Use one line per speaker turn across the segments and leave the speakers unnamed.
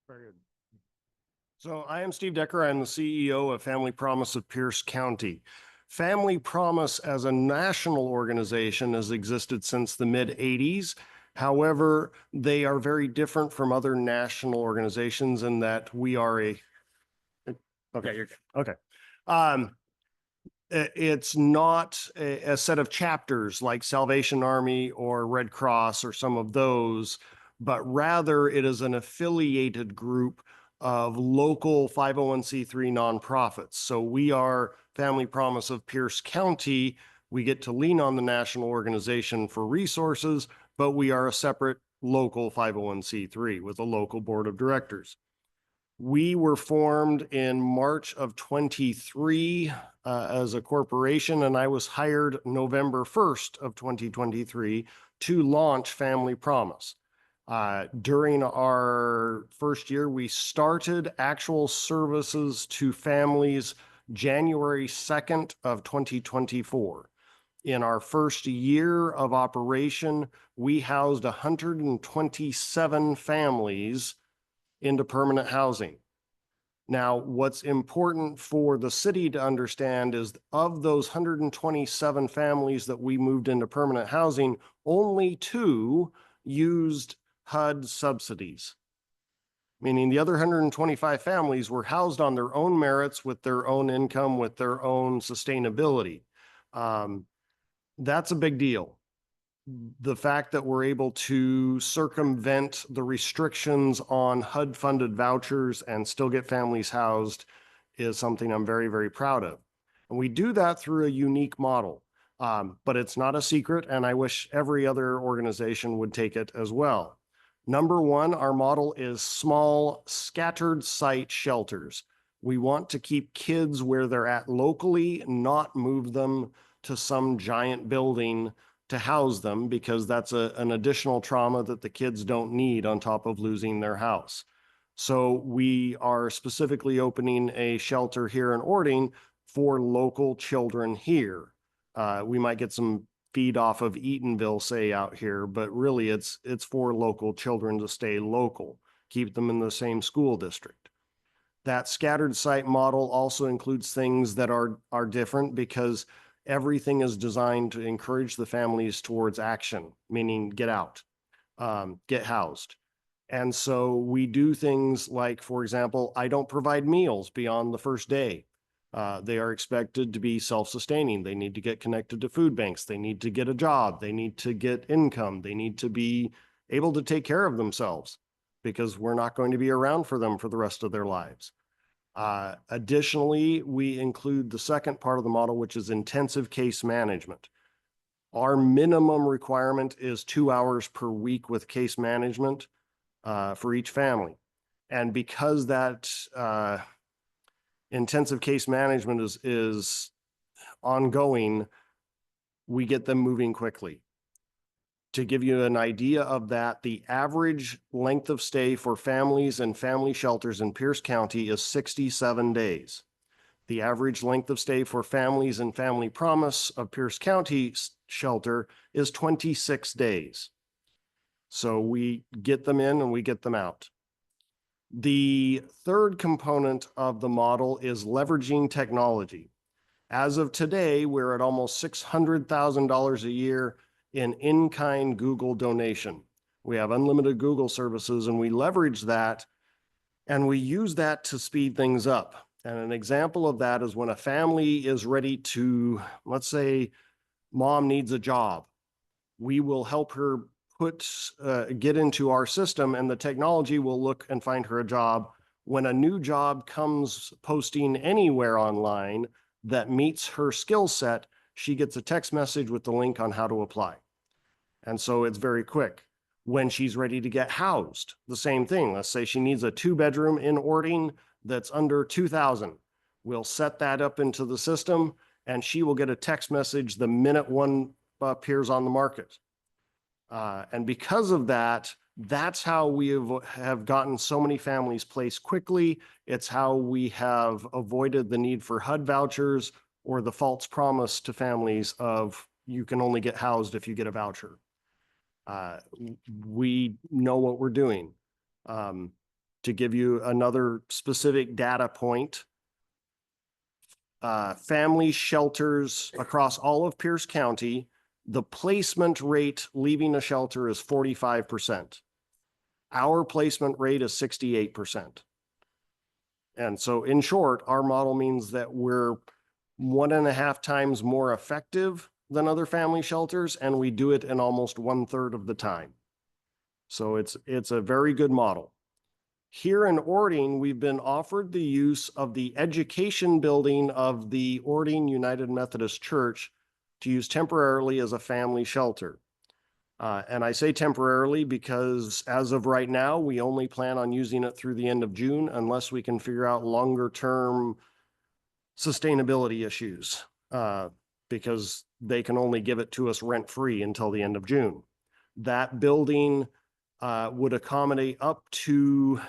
Very good. So I am Steve Decker. I'm the CEO of Family Promise of Pierce County. Family Promise as a national organization has existed since the mid-'80s. However, they are very different from other national organizations in that we are a, okay, you're good. Okay. It's not a set of chapters like Salvation Army or Red Cross or some of those, but rather it is an affiliated group of local 501c3 nonprofits. So we are Family Promise of Pierce County. We get to lean on the national organization for resources, but we are a separate local 501c3 with a local board of directors. We were formed in March of 23 as a corporation, and I was hired November 1st of 2023 to launch Family Promise. During our first year, we started actual services to families January 2nd of 2024. In our first year of operation, we housed 127 families into permanent housing. Now, what's important for the city to understand is of those 127 families that we moved into permanent housing, only 2 used HUD subsidies, meaning the other 125 families were housed on their own merits with their own income, with their own sustainability. That's a big deal. The fact that we're able to circumvent the restrictions on HUD-funded vouchers and still get families housed is something I'm very, very proud of. And we do that through a unique model, but it's not a secret, and I wish every other organization would take it as well. Number one, our model is small, scattered site shelters. We want to keep kids where they're at locally, not move them to some giant building to house them, because that's an additional trauma that the kids don't need on top of losing their house. So we are specifically opening a shelter here in Ording for local children here. We might get some feed off of Eatonville, say, out here, but really it's for local children to stay local, keep them in the same school district. That scattered site model also includes things that are different, because everything is designed to encourage the families towards action, meaning get out, get housed. And so we do things like, for example, I don't provide meals beyond the first day. They are expected to be self-sustaining. They need to get connected to food banks. They need to get a job. They need to get income. They need to be able to take care of themselves, because we're not going to be around for them for the rest of their lives. Additionally, we include the second part of the model, which is intensive case management. Our minimum requirement is 2 hours per week with case management for each family. And because that intensive case management is ongoing, we get them moving quickly. To give you an idea of that, the average length of stay for families and family shelters in Pierce County is 67 days. The average length of stay for families and Family Promise of Pierce County shelter is 26 days. So we get them in and we get them out. The third component of the model is leveraging technology. As of today, we're at almost $600,000 a year in-kind Google donation. We have unlimited Google services and we leverage that and we use that to speed things up. And an example of that is when a family is ready to, let's say, mom needs a job. We will help her get into our system, and the technology will look and find her a job. When a new job comes posting anywhere online that meets her skill set, she gets a text message with the link on how to apply. And so it's very quick. When she's ready to get housed, the same thing. Let's say she needs a 2-bedroom in Orting that's under 2,000. We'll set that up into the system and she will get a text message the minute one appears on the market. And because of that, that's how we have gotten so many families placed quickly. It's how we have avoided the need for HUD vouchers or the false promise to families of you can only get housed if you get a voucher. We know what we're doing. To give you another specific data point, family shelters across all of Pierce County, the placement rate leaving a shelter is 45%. Our placement rate is 68%. And so in short, our model means that we're 1.5 times more effective than other family shelters, and we do it in almost 1/3 of the time. So it's a very good model. Here in Orting, we've been offered the use of the education building of the Orting United Methodist Church to use temporarily as a family shelter. And I say temporarily because as of right now, we only plan on using it through the end of June unless we can figure out longer term sustainability issues, because they can only give it to us rent-free until the end of June. That building would accommodate up to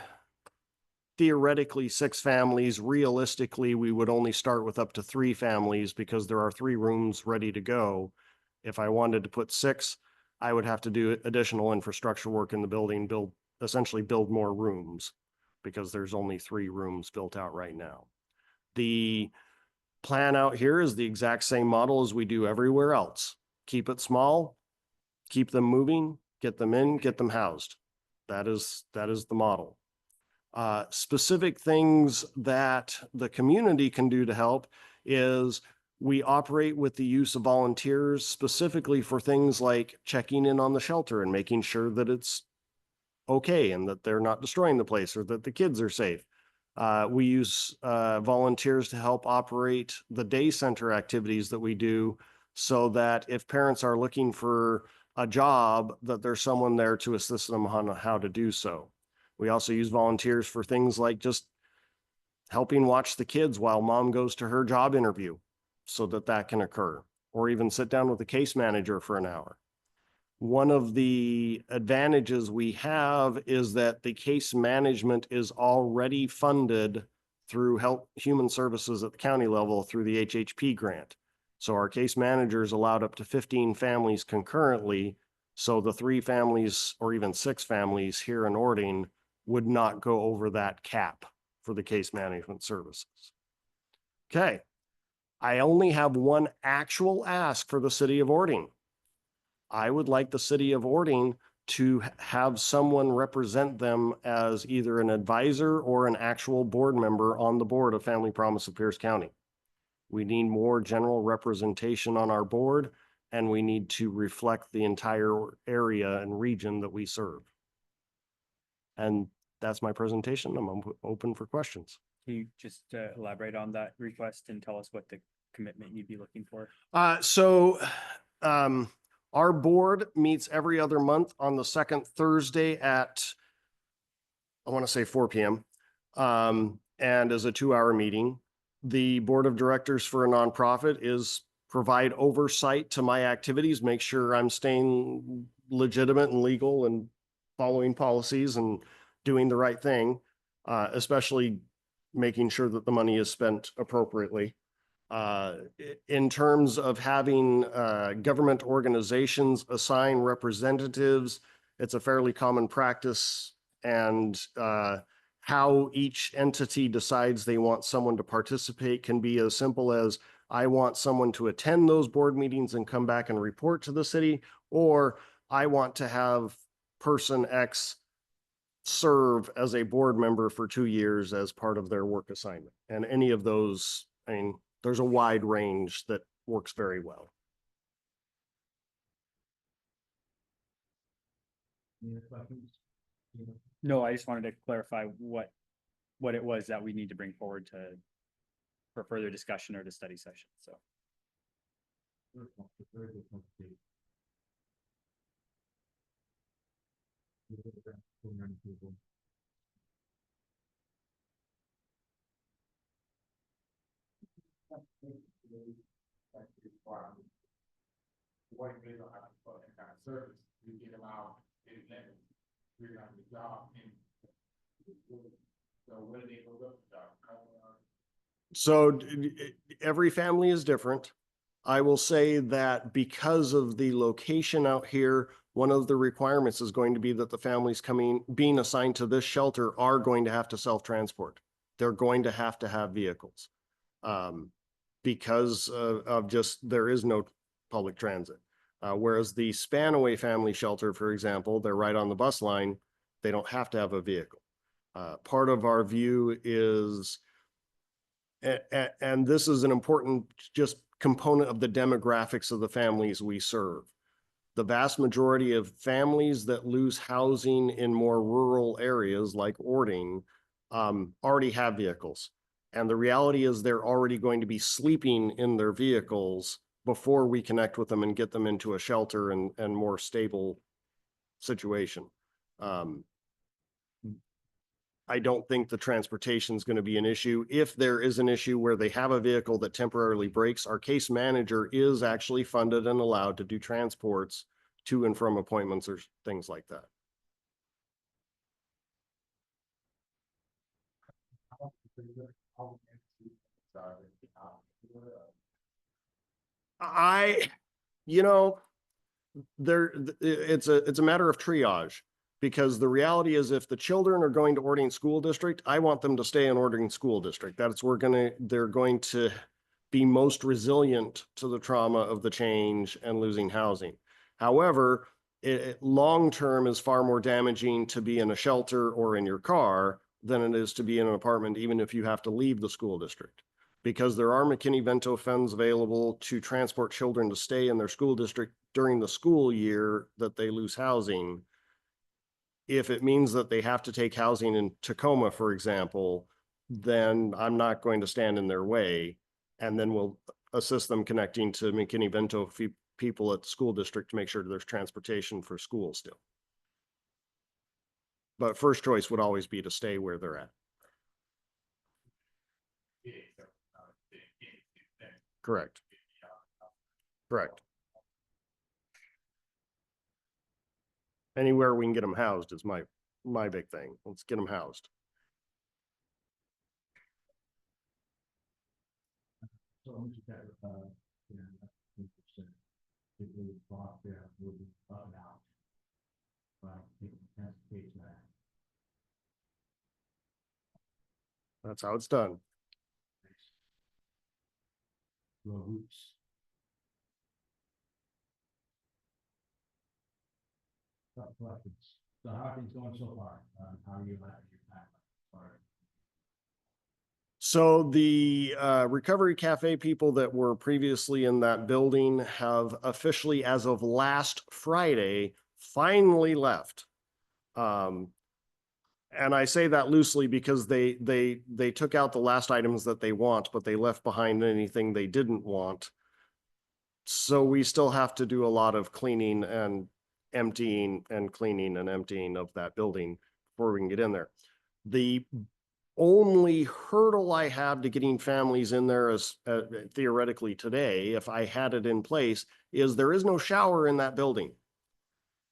theoretically 6 families. Realistically, we would only start with up to 3 families because there are 3 rooms ready to go. If I wanted to put 6, I would have to do additional infrastructure work in the building, essentially build more rooms because there's only 3 rooms built out right now. The plan out here is the exact same model as we do everywhere else. Keep it small, keep them moving, get them in, get them housed. That is the model. Specific things that the community can do to help is we operate with the use of volunteers specifically for things like checking in on the shelter and making sure that it's okay and that they're not destroying the place or that the kids are safe. We use volunteers to help operate the day center activities that we do so that if parents are looking for a job, that there's someone there to assist them on how to do so. We also use volunteers for things like just helping watch the kids while mom goes to her job interview so that that can occur, or even sit down with the case manager for an hour. One of the advantages we have is that the case management is already funded through Human Services at the county level through the HHP grant. So our case managers allowed up to 15 families concurrently. So the 3 families or even 6 families here in Orting would not go over that cap for the case management services. Okay. I only have one actual ask for the city of Orting. I would like the city of Orting to have someone represent them as either an advisor or an actual board member on the board of Family Promise of Pierce County. We need more general representation on our board, and we need to reflect the entire area and region that we serve. And that's my presentation. I'm open for questions.
Can you just elaborate on that request and tell us what the commitment you'd be looking for?
Our board meets every other month on the second Thursday at, I want to say 4 p.m. And is a 2-hour meeting. The board of directors for a nonprofit is provide oversight to my activities, make sure I'm staying legitimate and legal and following policies and doing the right thing, especially making sure that the money is spent appropriately. In terms of having government organizations assign representatives, it's a fairly common practice. And how each entity decides they want someone to participate can be as simple as, I want someone to attend those board meetings and come back and report to the city, or I want to have person X serve as a board member for 2 years as part of their work assignment. And any of those, I mean, there's a wide range that works very well.
No, I just wanted to clarify what it was that we need to bring forward for further discussion or to study session, so.
So every family is different. I will say that because of the location out here, one of the requirements is going to be that the families being assigned to this shelter are going to have to self-transport. They're going to have vehicles. Because of just, there is no public transit. Whereas the Spanaway Family Shelter, for example, they're right on the bus line. They don't have to have a vehicle. Part of our view is, and this is an important just component of the demographics of the families we serve. The vast majority of families that lose housing in more rural areas like Ording already have vehicles. And the reality is they're already going to be sleeping in their vehicles before we connect with them and get them into a shelter and more stable situation. I don't think the transportation is going to be an issue. If there is an issue where they have a vehicle that temporarily breaks, our case manager is actually funded and allowed to do transports to and from appointments or things like that. You know, it's a matter of triage, because the reality is if the children are going to Ording School District, I want them to stay in Ording School District. That's where they're going to be most resilient to the trauma of the change and losing housing. However, long-term is far more damaging to be in a shelter or in your car than it is to be in an apartment, even if you have to leave the school district. Because there are McKinney-Vento funds available to transport children to stay in their school district during the school year that they lose housing. If it means that they have to take housing in Tacoma, for example, then I'm not going to stand in their way. And then we'll assist them connecting to McKinney-Vento people at the school district to make sure there's transportation for school still. But first choice would always be to stay where they're at. Correct. Correct. Anywhere we can get them housed is my big thing. Let's get them housed. That's how it's done.
So how are things going so far? How are you at your timeline?
So the Recovery Cafe people that were previously in that building have officially, as of last Friday, finally left. And I say that loosely because they took out the last items that they want, but they left behind anything they didn't want. So we still have to do a lot of cleaning and emptying and cleaning and emptying of that building before we can get in there. The only hurdle I have to getting families in there is theoretically today, if I had it in place, is there is no shower in that building.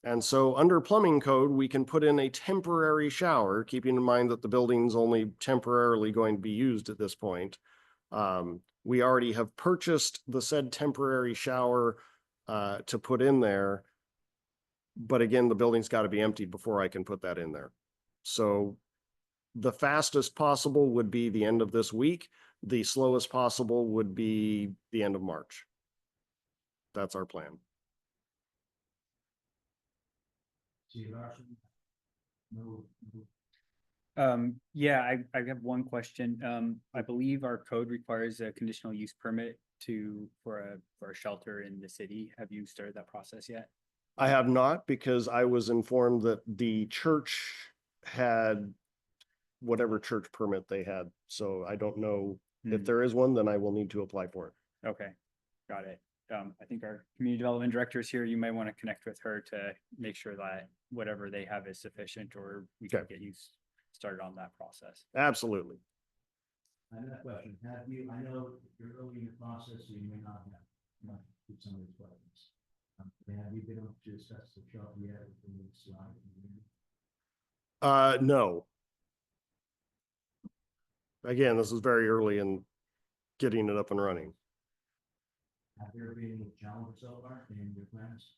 And so under plumbing code, we can put in a temporary shower, keeping in mind that the building's only temporarily going to be used at this point. We already have purchased the said temporary shower to put in there. But again, the building's got to be emptied before I can put that in there. So the fastest possible would be the end of this week. The slowest possible would be the end of March. That's our plan.
See, Larson? No,
Yeah, I have one question. I believe our code requires a conditional use permit for a shelter in the city. Have you started that process yet?
I have not, because I was informed that the church had whatever church permit they had. So I don't know if there is one, then I will need to apply for it.
Okay, got it. I think our community development director is here. You might want to connect with her to make sure that whatever they have is sufficient, or we can
Okay.
get you started on that process.
Absolutely.
I have a question. Have you, I know you're early in the process, so you may not have some of these questions. Have you been able to discuss the shelter yet with the new slide?
No. Again, this is very early in getting it up and running.
Have there been any challenges so far in your plans?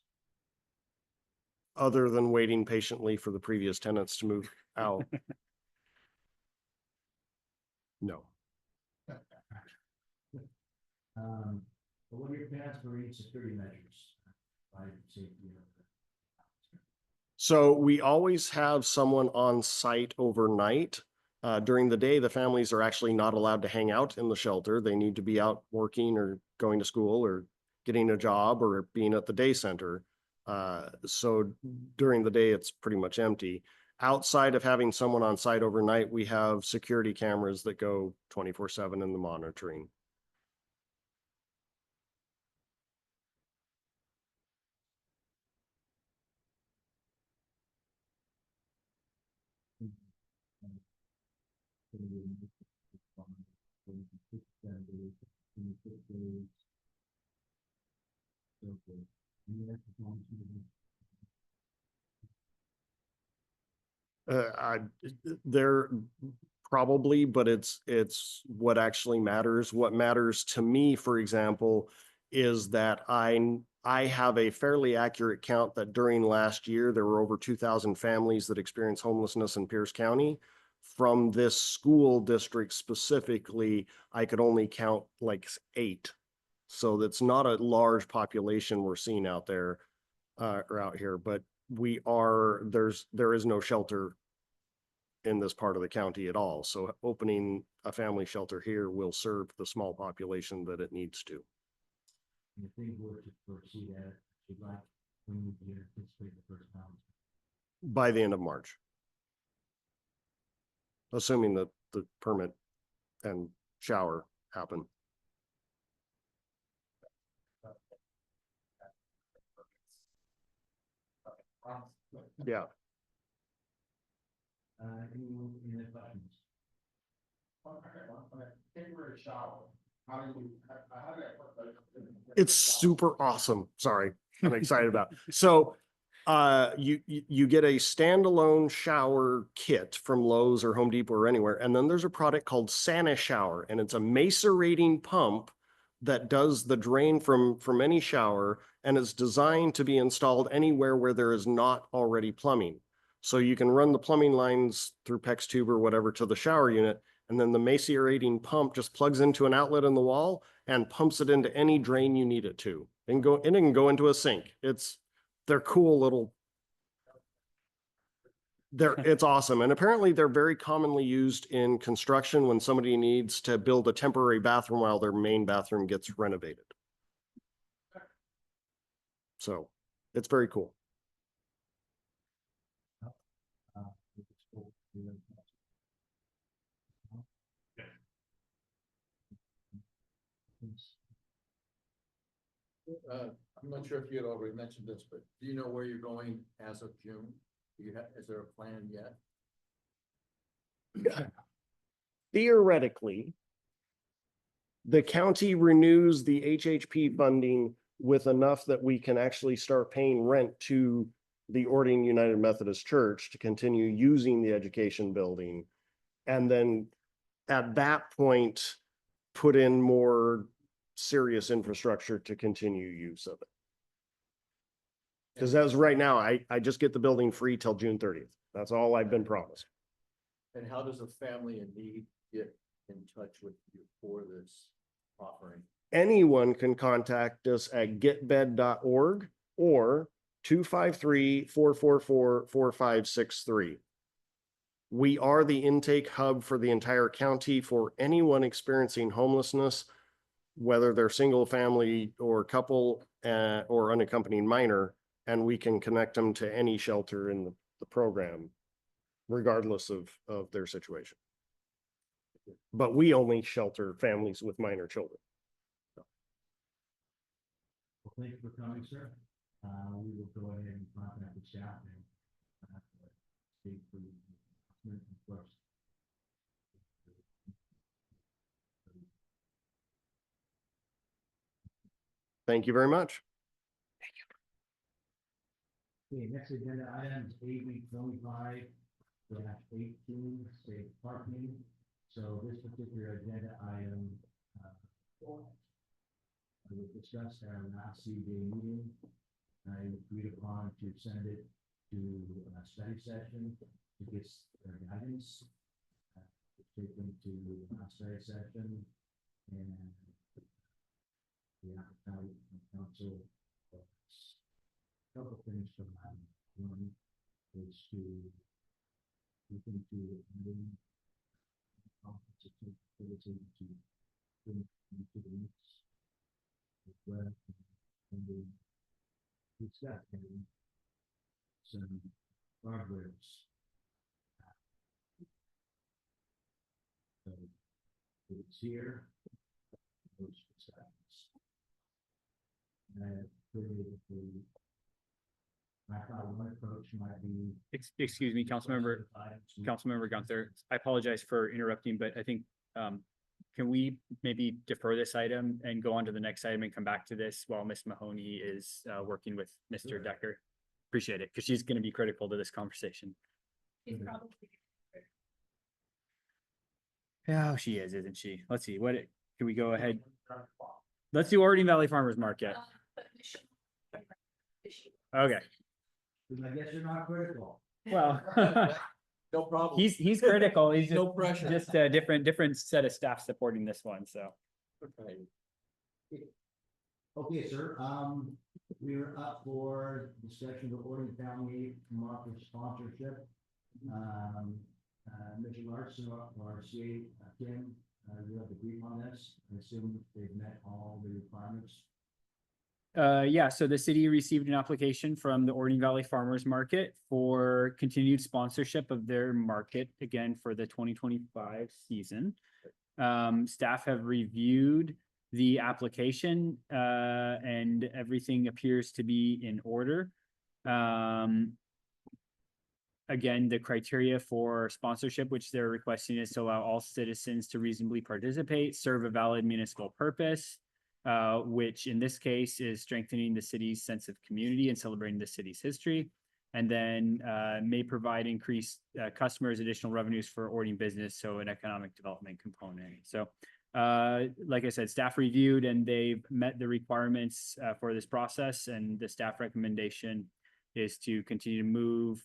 Other than waiting patiently for the previous tenants to move out. No.
But what are your plans for any security measures? Like safety.
So we always have someone on site overnight. During the day, the families are actually not allowed to hang out in the shelter. They need to be out working or going to school or getting a job or being at the day center. So during the day, it's pretty much empty. Outside of having someone on site overnight, we have security cameras that go 24/7 in the monitoring. They're probably, but it's what actually matters. What matters to me, for example, is that I have a fairly accurate count that during last year, there were over 2,000 families that experienced homelessness in Pierce County. From this school district specifically, I could only count like 8. So that's not a large population we're seeing out there or out here, but there is no shelter in this part of the county at all. So opening a family shelter here will serve the small population that it needs to.
If they were to proceed as you'd like, when would you anticipate the first round?
By the end of March. Assuming that the permit and shower happen. Yeah.
Any other questions? Temporary shower. How do you?
It's super awesome. Sorry, I'm excited about it. So you get a standalone shower kit from Lowe's or Home Depot or anywhere, and then there's a product called Santa Shower, and it's a macerating pump that does the drain from any shower, and it's designed to be installed anywhere where there is not already plumbing. So you can run the plumbing lines through PEX tube or whatever to the shower unit, and then the macerating pump just plugs into an outlet in the wall and pumps it into any drain you need it to, and it can go into a sink. They're cool little. It's awesome. And apparently they're very commonly used in construction when somebody needs to build a temporary bathroom while their main bathroom gets renovated. So it's very cool.
I'm not sure if you had already mentioned this, but do you know where you're going as of June? Is there a plan yet?
Theoretically, the county renews the HHP funding with enough that we can actually start paying rent to the Ording United Methodist Church to continue using the education building. And then at that point, put in more serious infrastructure to continue use of it. Because as of right now, I just get the building free till June 30th. That's all I've been promised.
And how does a family in need get in touch with you for this offering?
Anyone can contact us at getbed.org or 253-444-4563. We are the intake hub for the entire county for anyone experiencing homelessness, whether they're single family or couple or unaccompanied minor, and we can connect them to any shelter in the program, regardless of their situation. But we only shelter families with minor children.
Well, thank you for coming, sir. We will go ahead and contact the staff and speak for you. First.
Thank you very much.
Okay, next agenda item is AB 25-18, safe parking. So this particular agenda item, was discussed at our last CGA meeting. I agreed upon to send it to a study session to get their guidance. Take them to a study session and the appetite of council. Couple of things from that. One is to look into ability to bring into the mix as well, and then discuss some guardrails. So it's here, those discussions. And I thought one approach might be.
Excuse me, Councilmember Gunther, I apologize for interrupting, but I think, can we maybe defer this item and go on to the next item and come back to this while Ms. Mahoney is, working with Mr. Decker? Appreciate it, because she's going to be critical to this conversation. Yeah, she is, isn't she? Let's see, can we go ahead? Let's do Ording Valley Farmers Market. Okay,
I guess you're not critical.
well,
No problem.
he's critical. He's
No pressure.
just a different set of staff supporting this one, so.
Okay.
Okay, sir, we're up for discussion of Ording Family Market sponsorship. Mr. Larson, our CA, Kim, you have the brief on this. I assume they've met all the requirements.
Yeah, so the city received an application from the Ording Valley Farmers Market for continued sponsorship of their market again for the 2025 season. Staff have reviewed the application, and everything appears to be in order. Again, the criteria for sponsorship, which they're requesting, is to allow all citizens to reasonably participate, serve a valid municipal purpose, which in this case is strengthening the city's sense of community and celebrating the city's history, and then may provide increased customers, additional revenues for Ording business, so an economic development component. So like I said, staff reviewed and they've met the requirements for this process, and the staff recommendation is to continue to move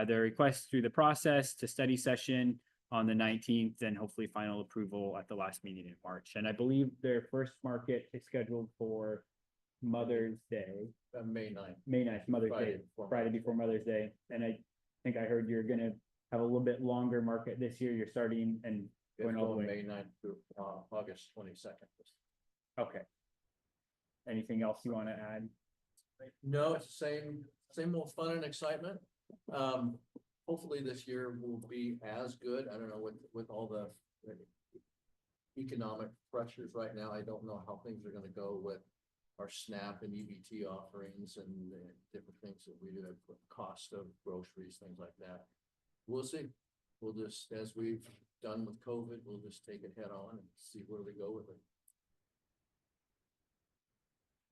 their request through the process to study session on the 19th and hopefully final approval at the last meeting in March. And I believe their first market is scheduled for Mother's Day.
May 9th.
May 9th, Mother's Day, Friday before Mother's Day. And I think I heard you're gonna have a little bit longer market this year. You're starting and going all the way.
May 9th through August 22nd.
Okay. Anything else you want to add?
No, it's the same old fun and excitement. Hopefully this year will be as good. I don't know, with all the economic pressures right now, I don't know how things are gonna go with our SNAP and EBT offerings and the different things that we do, cost of groceries, things like that. We'll see. We'll just, as we've done with COVID, we'll just take it head on and see where we go with it.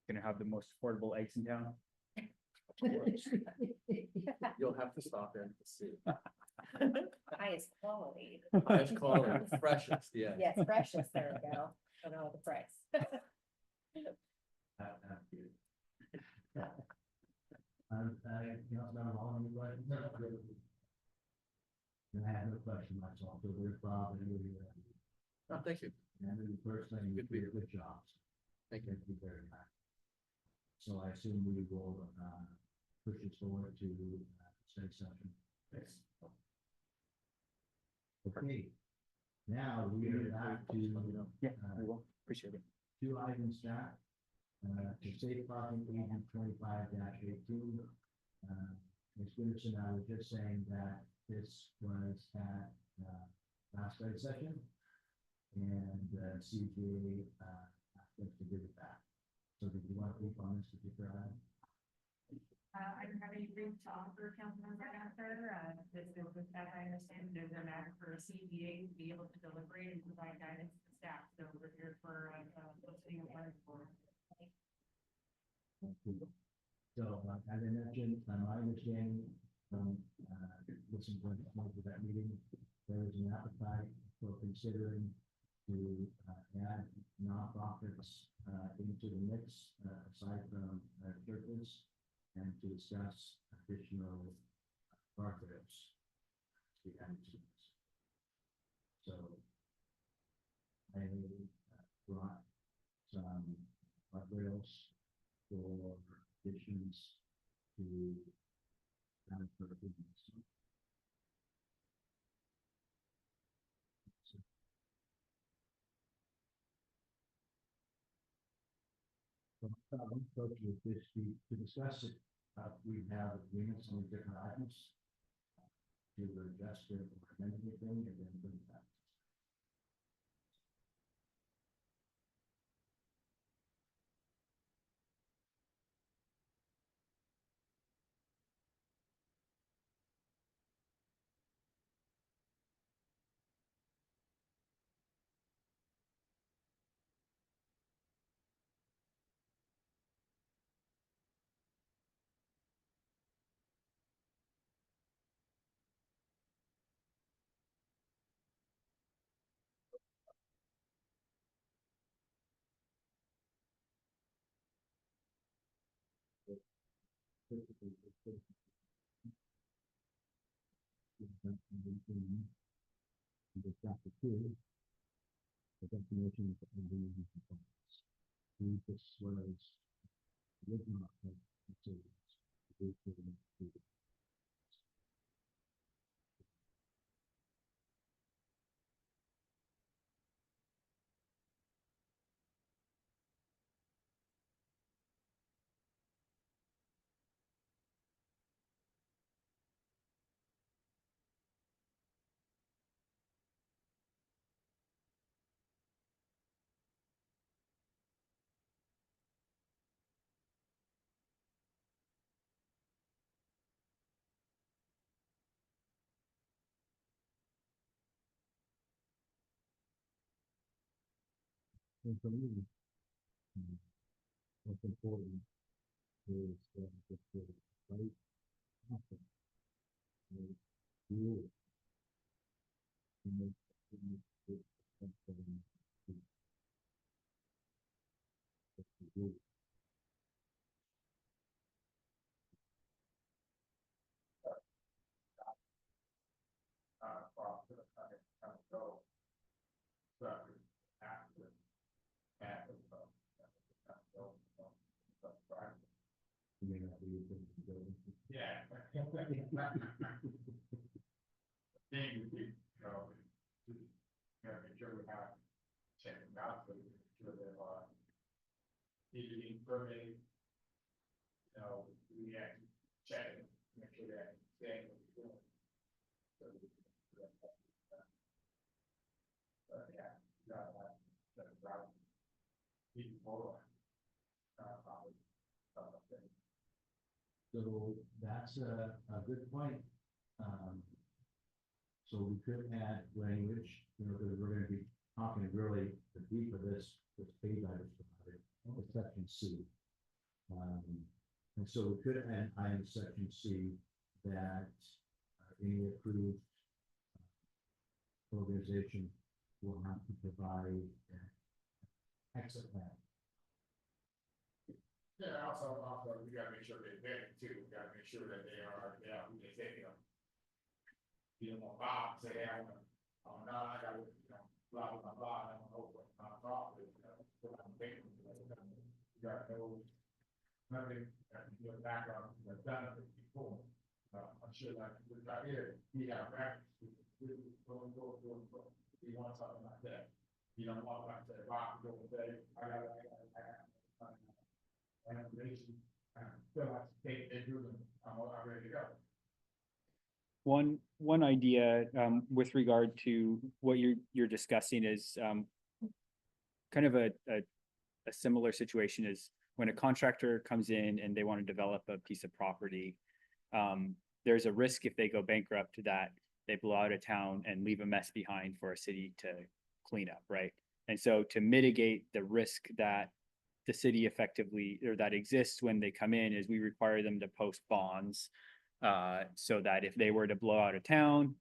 Gonna have the most affordable eggs in town.
You'll have to stop in to see.
Highest quality.
Highest quality, freshest, yeah.
Yes, freshest, there we go. I know the price.
That's good. You know, not all of you, but. And I have no question myself, so we're probably,
Oh, thank you.
and the first thing, you
Good to be
did a good job.
Thank you.
Thank you very much. So I assume we will, push this forward to, study session.
Thanks.
Okay. Now we are back to,
Yeah, we will. Appreciate it.
2 items back. To safe parking agent 25-18. Ms. Gunderson, I was just saying that this was at, last study session. And, CGA, asked us to give it back. So did you want to speak on this particular item?
I don't have any brief to offer Councilmember after, this is, as I understand, it is a matter for CGA to be able to deliberate and provide guidance to staff, so we're here for, listening and learning for.
So, as I mentioned, my understanding from, listening to that meeting, there is an appetite for considering to, add nonprofits, into the mix, aside from, churches, and to discuss additional guardrails. To be added to this. So, I brought some guardrails for additions to for business. So, one approach with this, to discuss it, we have agreements on different items. To adjust it or amend anything and then bring it back. Chapter 2, the definition of engineering components. This was original materials. And for me, what's important is that the right happen. Do it. And make it something to do. You may not be able to go.
Yeah. Thing, you know, make sure we have check and balance, make sure that, needing permitting, you know, we have to check it, make sure that staying what we're doing. So, yeah, you got that route. Even more. Probably.
So that's a good point. So we could add language, you know, because we're gonna be talking really the deep of this page I just provided, section C. And And so we could add item section C that any approved organization will have to provide exit plan.
Yeah, also, we gotta make sure they're vetted too, we gotta make sure that they are who they say they are. You know, Bob say, hey, I gotta, blah, blah, blah, I don't know what nonprofit is, what I'm thinking. You gotta know, nothing, your background, you've done it before. I'm sure that, right here, he got records, go, he wants something like that. You don't want like to say, Bob, go and say, I got information, feel like they're doing, I'm ready to go.
One idea with regard to what you're discussing is kind of a similar situation is when a contractor comes in and they want to develop a piece of property. There's a risk if they go bankrupt that they blow out of town and leave a mess behind for a city to clean up, right? And so to mitigate the risk that the city effectively, or that exists when they come in, is we require them to post bonds so that if they were to blow out of town,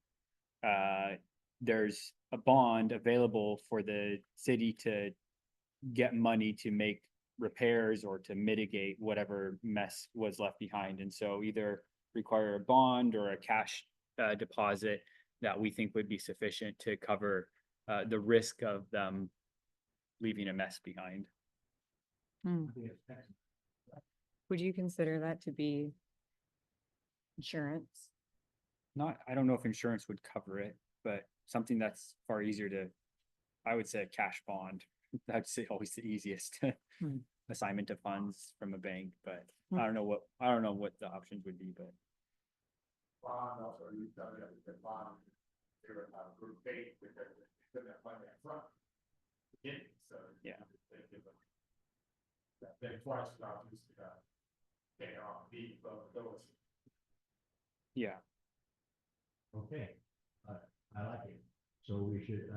there's a bond available for the city to get money to make repairs or to mitigate whatever mess was left behind. And so either require a bond or a cash deposit that we think would be sufficient to cover the risk of them leaving a mess behind.
I think it's excellent.
Would you consider that to be insurance?
I don't know if insurance would cover it, but something that's far easier to, I would say a cash bond. I'd say always the easiest assignment of funds from a bank, but I don't know what the options would be, but.
Bond also, you tell me that the bond, they were not approved date because they couldn't have money up front. So.
Yeah.
They twice without used to pay off those.
Yeah.
Okay, I like it. So we should,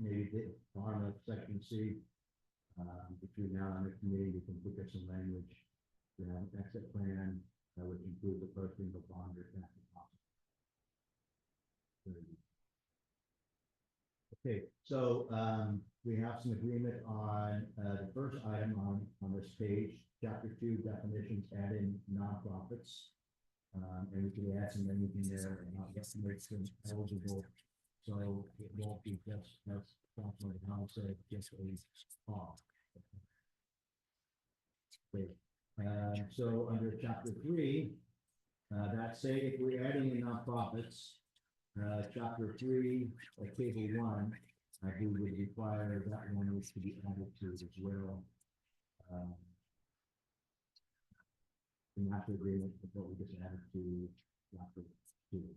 maybe the bottom of section C, between now and the committee, we can look at some language. We have an exit plan that would include the posting of bond or cash deposit. Okay, so, we have some agreement on, the first item on this page, chapter 2, definitions, add in nonprofits. And we can add some language in there and not get them eligible. So it won't be just, as Councilman Howell said, just a law. Okay, so under chapter 3, that say if we're adding in nonprofits, chapter 3, table 1, I do would require that language to be added to as well. In that agreement with what we just added to chapter 2.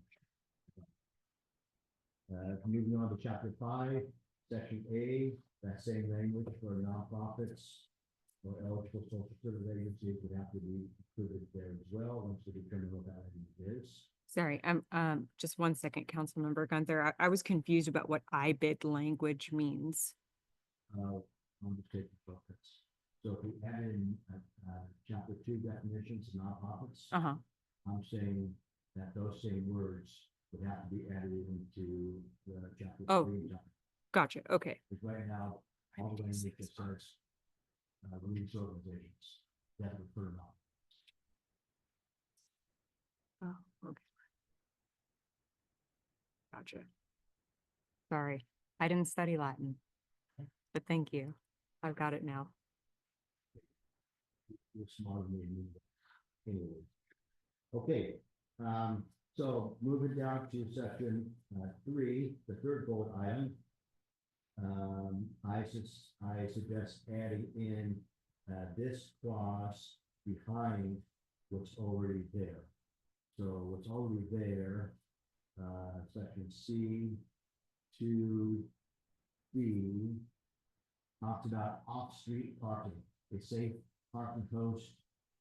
Moving on to chapter 5, section A, that same language for nonprofits or eligible social service agencies would have to be included there as well once we determine what that is.
Sorry, just 1 second, Councilmember Gunther. I was confused about what IBID language means.
I'm just taking focus. So if we add in chapter 2 definitions of nonprofits, I'm saying that those same words would have to be added into the chapter 3.
Gotcha. Okay.
Because right now, all the language that says religious organizations that refer not.
Oh, okay. Gotcha. Sorry, I didn't study Latin, but thank you. I've got it now.
You're smarter than me. Anyway. Okay, so moving down to section 3, the third bullet item. I suggest adding in this clause behind what's already there. So what's already there, section C, 2B, talks about off-street parking. A safe parking post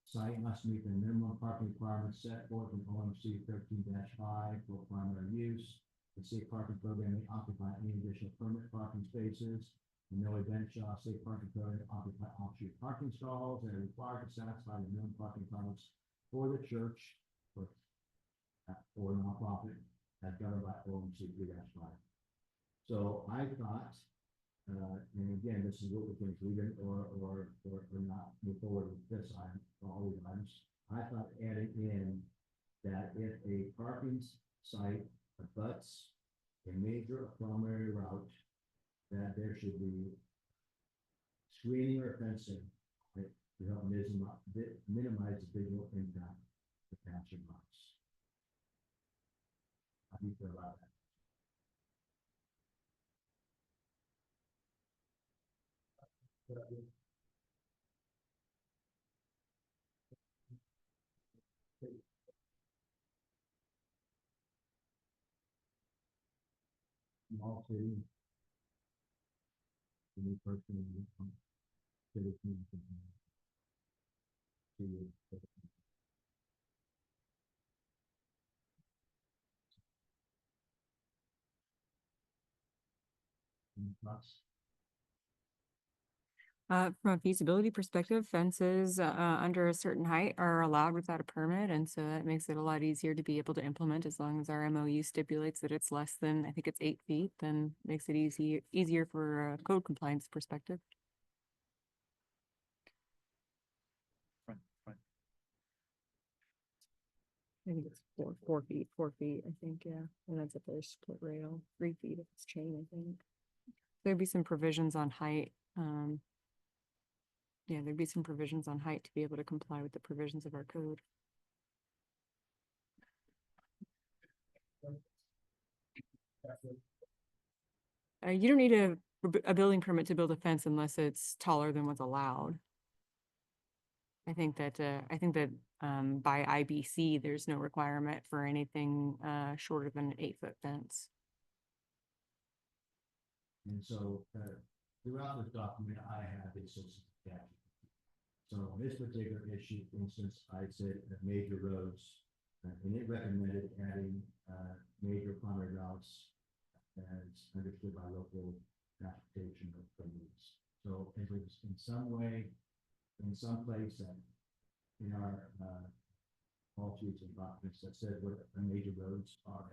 site must meet the minimum parking requirements set forth in OMC 13-5 for primary use. The safe parking program may occupy any additional permit parking spaces No event shall say parking code occupy off-street parking stalls that are required to satisfy the minimum parking requirements for the church or nonprofit as governed by OMC 3-5. So I thought, and again, this is what we can leave it or not move forward with this item, all these items. I thought adding in that if a parking site abuts a major or primary route, that there should be screening or fencing to help minimize the visual impact of passing routes. How do you feel about that? Small city. The new person in the citizen.
From a feasibility perspective, fences, under a certain height are allowed without a permit, and so that makes it a lot easier to be able to implement as long as our MOU stipulates that it's less than, I think it's 8 feet, then makes it easier for a code compliance perspective.
Front.
I think it's 4 feet, I think, yeah, and that's if there's split rail, 3 feet if it's chain, I think. There'd be some provisions on height, yeah, there'd be some provisions on height to be able to comply with the provisions of our code. You don't need a building permit to build a fence unless it's taller than what's allowed. I think that by IBC, there's no requirement for anything shorter than an 8-foot fence.
And so, throughout this document, I have a system. So on this particular issue, for instance, I said major roads, and it recommended adding major primary routes as understood by local transportation authorities. So if it's in some way, in some place that in our policies and documents that said what the major roads are.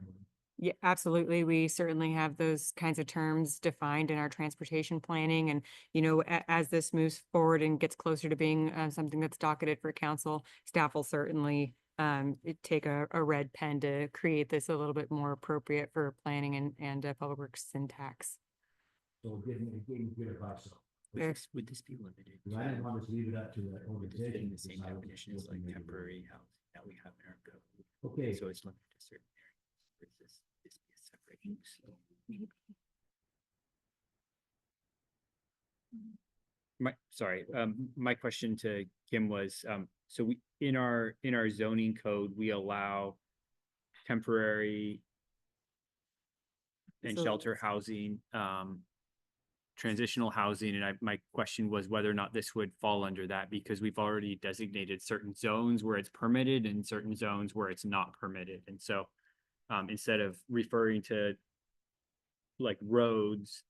Yeah, absolutely. We certainly have those kinds of terms defined in our transportation planning. And, you know, as this moves forward and gets closer to being something that's docketed for council, staff will certainly take a red pen to create this a little bit more appropriate for planning and public works syntax.
So it gave me good advice. So
Would this be limited?
I didn't want to leave it up to the
Would this fit
organization.
in the same definition as like temporary housing that we have in our code?
Okay.
So it's limited to certain areas. Or is this be a separate use? My question to Kim was, so we, in our zoning code, we allow temporary and
So-
shelter housing, transitional housing, and my question was whether or not this would fall under that, because we've already designated certain zones where it's permitted and certain zones where it's not permitted, and so instead of referring to like roads,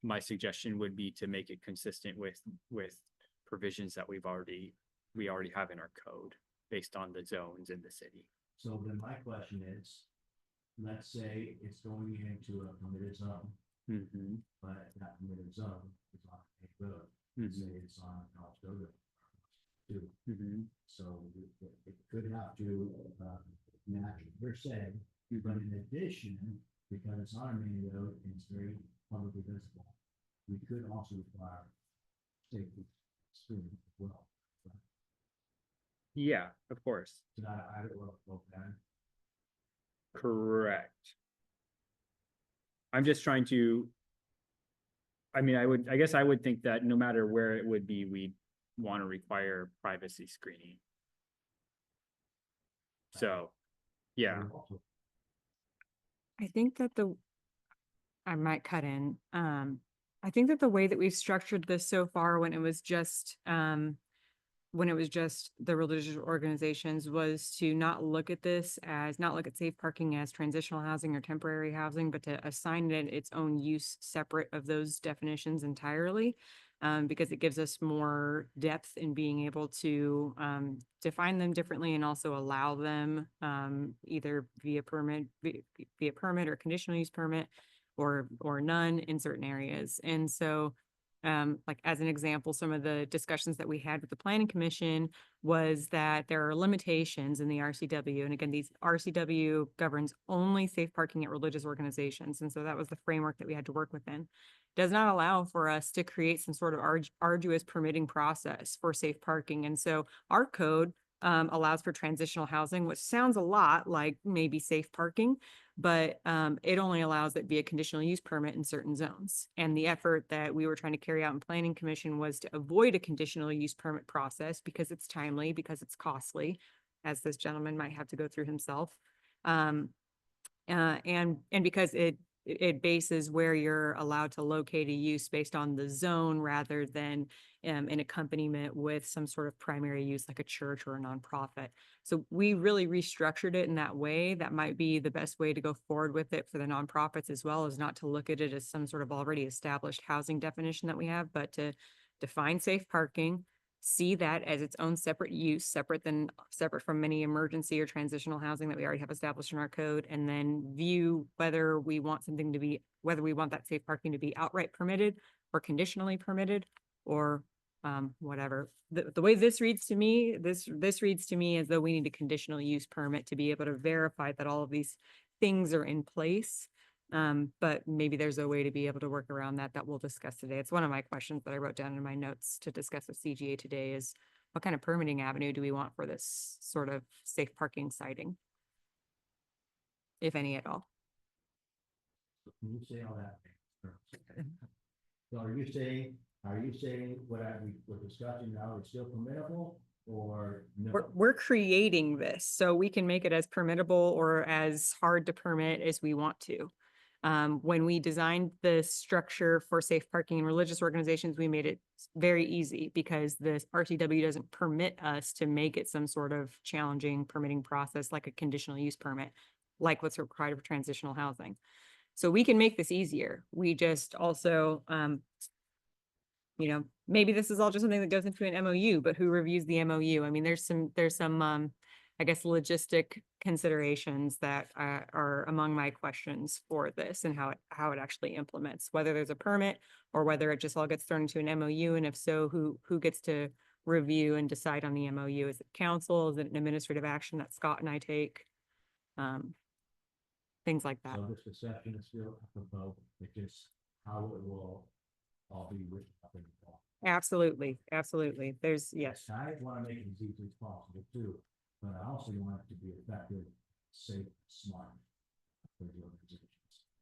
my suggestion would be to make it consistent with provisions that we already have in our code based on the zones in the city.
So then my question is, let's say it's going into a permitted zone,
Mm-hmm.
but that permitted zone is on a road.
Mhm.
Say it's on a College Road. Too.
Mm-hmm.
So it could have to match what you're saying, but in addition, because it's on a main road and it's very publicly visible, we could also require safety screening as well. Right?
Yeah, of course.
So I don't know that.
Correct. I'm just trying to, I mean, I guess I would think that no matter where it would be, we'd want to require privacy screening. So, yeah.
I think that I might cut in. I think that the way that we've structured this so far, when it was just when it was just the religious organizations was to not look at not look at safe parking as transitional housing or temporary housing, but to assign it its own use separate of those definitions entirely. Because it gives us more depth in being able to define them differently and also allow them either via permit or conditional use permit or none in certain areas. And so like as an example, some of the discussions that we had with the planning commission was that there are limitations in the RCW. And again, these RCW governs only safe parking at religious organizations. And so that was the framework that we had to work within. Does not allow for us to create some sort of arduous permitting process for safe parking. And so our code allows for transitional housing, which sounds a lot like maybe safe parking, but it only allows it via conditional use permit in certain zones. And the effort that we were trying to carry out in planning commission was to avoid a conditional use permit process because it's timely, because it's costly, as this gentleman might have to go through himself. And because it bases where you're allowed to locate a use based on the zone rather than an accompaniment with some sort of primary use like a church or a nonprofit. So we really restructured it in that way. That might be the best way to go forward with it for the nonprofits as well, is not to look at it as some sort of already established housing definition that we have, but to define safe parking, see that as its own separate use, separate from many emergency or transitional housing that we already have established in our code, and then view whether we want that safe parking to be outright permitted or conditionally permitted or whatever. The way this reads to me, this reads to me as though we need a conditional use permit to be able to verify that all of these things are in place. But maybe there's a way to be able to work around that we'll discuss today. It's one of my questions that I wrote down in my notes to discuss with CGA today is what kind of permitting avenue do we want for this sort of safe parking siting? If any at all.
Can you say all that? So are you saying what we're discussing now is still permittable or no?
We're creating this so we can make it as permittable or as hard to permit as we want to. When we designed the structure for safe parking in religious organizations, we made it very easy because the RTW doesn't permit us to make it some sort of challenging permitting process like a conditional use permit, like what's required for transitional housing. So we can make this easier. We just also, maybe this is all just something that goes into an MOU, but who reviews the MOU? I mean, there's some I guess, logistic considerations that are among my questions for this and how it actually implements, whether there's a permit or whether it just all gets thrown into an MOU. And if so, who gets to review and decide on the MOU? Is it council? Is it an administrative action that Scott and I take? Things like that.
So this discussion is still about just how it will all be written up in the law.
Absolutely. Yes.
I want to make it as easy as possible too, but I also want it to be effective, safe, smart for the organizations.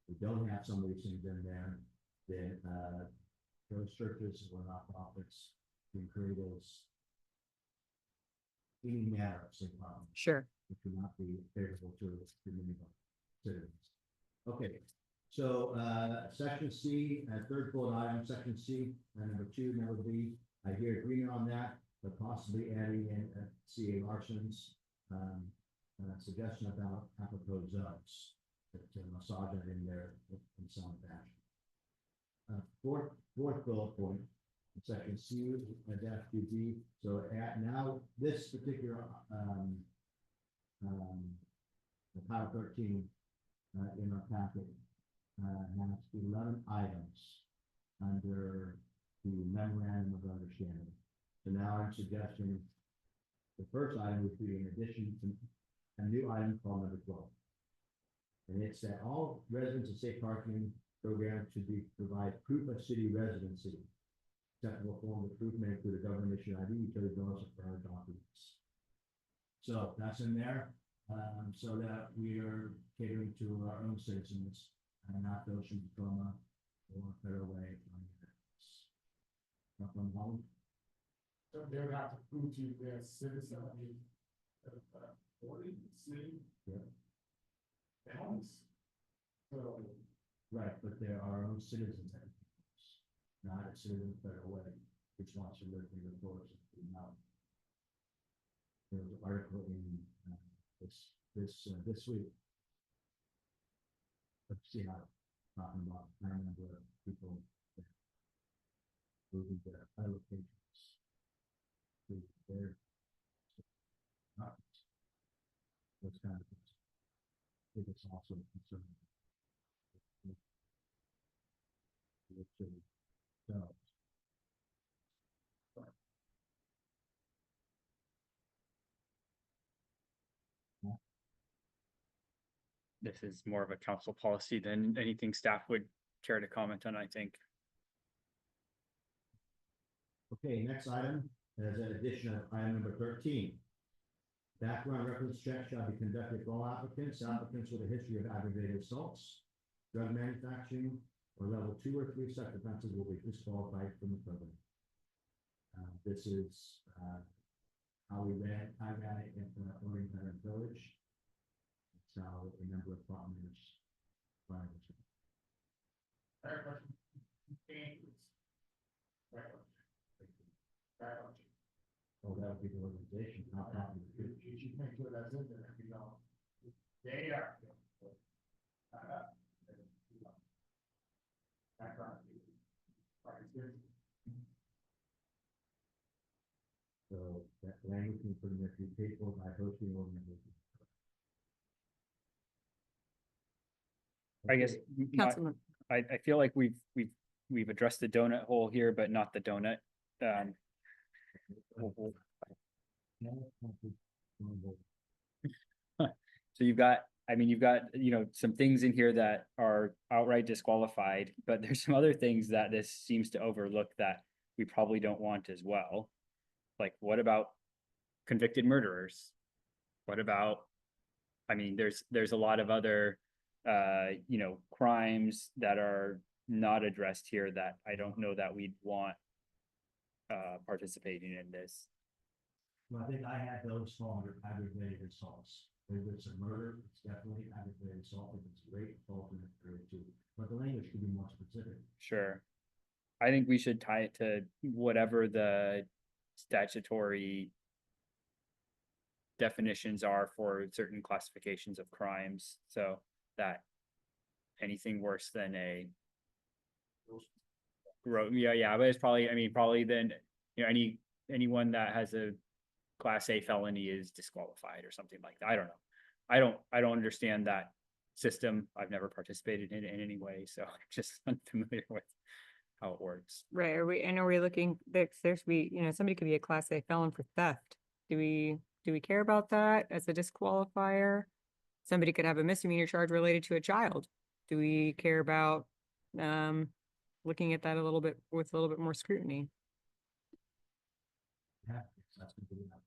We don't have some of these things in there that those churches or nonprofits can create as any matter of safe harm.
Sure.
It cannot be favorable to the many citizens. Okay, so section C, third bullet item, section C, number 2, number B. I hear agreement on that, but possibly adding in CA Larson's suggestion about apropos zones, to massage that in there in some fashion. Fourth bullet point, section C, dash 2B. So now this particular Title 13 in our packet has 11 items under the memorandum of understanding. So now I'm suggesting the first item would be in addition to a new item called number 12. And it's that all residents of safe parking program should provide proof of city residency. Acceptable form of proof may include a government issued ID, utility bills, or prior documents. So that's in there, so that we are catering to our own citizens and not those from Tacoma or further away from home.
So they would have to prove to you they're a citizen of the city.
Yeah.
Towns. So.
Right, but there are our own citizens, not a citizen further away, which wants to live in the forest. there was an article in, this week. Let's see how, talking about, I remember people that moving their allocations to their. Those kind of things. I think it's also a concern. So,
This is more of a council policy than anything staff would care to comment on, I think.
okay, next item, as an addition of item number 13. Background reference check shall be conducted for all applicants with a history of aggravated assaults, drug manufacturing, or level 2 or 3 such offenses will be disqualified from the program. This is how I ran it in Oriental Village. It's how a number of partners. Oh, that would be the organization. Not that would be-
You make sure that's in there, you know. Yeah. Background.
So that language can pretty much be paid for by hosting organization.
I guess
Okay,
Councilman,
I feel like we've addressed the donut hole here, but not the donut. We'll- So you've got, I mean, you've got, some things in here that are outright disqualified, but there's some other things that this seems to overlook that we probably don't want as well. Like, what about convicted murderers? What about, I mean, there's a lot of other, crimes that are not addressed here that I don't know that we'd want participating in this.
Well, I think I had those fall under aggravated assaults. If it's a murder, it's definitely aggravated assault. If it's rape, alternate grade 2. But the language could be more specific.
Sure. I think we should tie it to whatever the statutory definitions are for certain classifications of crimes, so that anything worse than a yeah, but it's probably, I mean, probably then, anyone that has a Class A felony is disqualified or something like that. I don't know. I don't understand that system. I've never participated in it in any way, so I'm just unfamiliar with how it works.
right, are we looking, somebody could be a Class A felon for theft. Do we care about that as a disqualifier? Somebody could have a misdemeanor charge related to a child. Do we care about, looking at that a little bit with a little bit more scrutiny?
Yeah, that's going to be enough.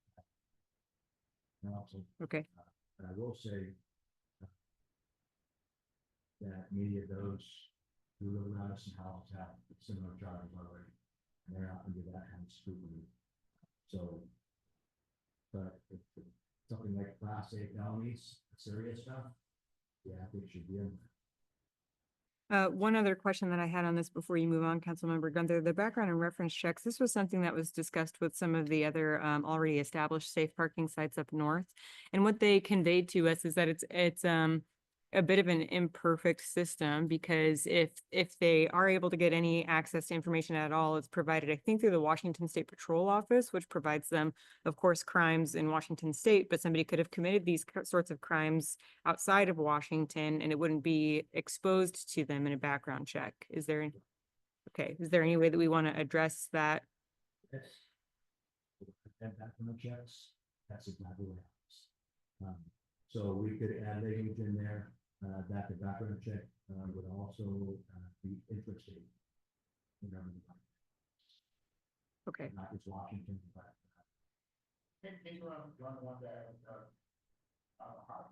And also,
Okay,
but I will say that many of those who live around us in houses have similar charges already. And they're not under that kind of scrutiny. So, but if it's something like Class A felonies, serious stuff, yeah, I think it should be in there.
one other question that I had on this before you move on, Councilmember Gunther, the background and reference checks, this was something that was discussed with some of the other already established safe parking sites up north. And what they conveyed to us is that it's a bit of an imperfect system, because if they are able to get any access to information at all, it's provided, I think, through the Washington State Patrol Office, which provides them, of course, crimes in Washington State, but somebody could have committed these sorts of crimes outside of Washington and it wouldn't be exposed to them in a background check. Is there any way that we want to address that?
Yes. And background checks, that's exactly what happens. So we could add language in there, that the background check, would also, be interesting.
Okay.
Not just Washington, but.
Maybe one that, how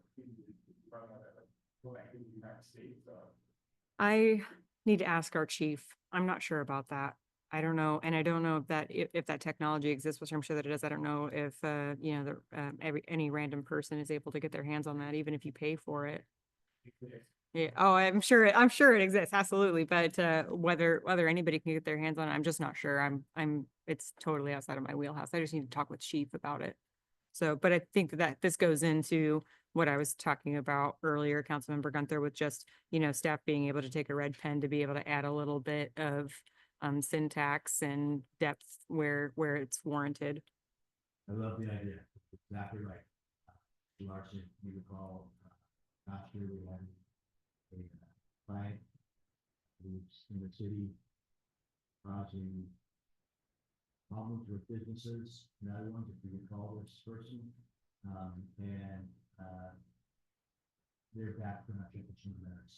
go back to the United States,
I need to ask our chief. I'm not sure about that. I don't know, and I don't know if that technology exists, which I'm sure that it does. I don't know if any random person is able to get their hands on that, even if you pay for it. Yeah. Oh, I'm sure it exists, absolutely. But whether anybody can get their hands on it, I'm just not sure. It's totally outside of my wheelhouse. I just need to talk with chief about it. So, but I think that this goes into what I was talking about earlier, Councilmember Gunther, with just, staff being able to take a red pen to be able to add a little bit of syntax and depth where it's warranted.
I love the idea. Exactly right. Larson, you recall, last year we had a client who's in the city causing problems with businesses, another one, if you recall this person. And they're back pretty much in 2 minutes.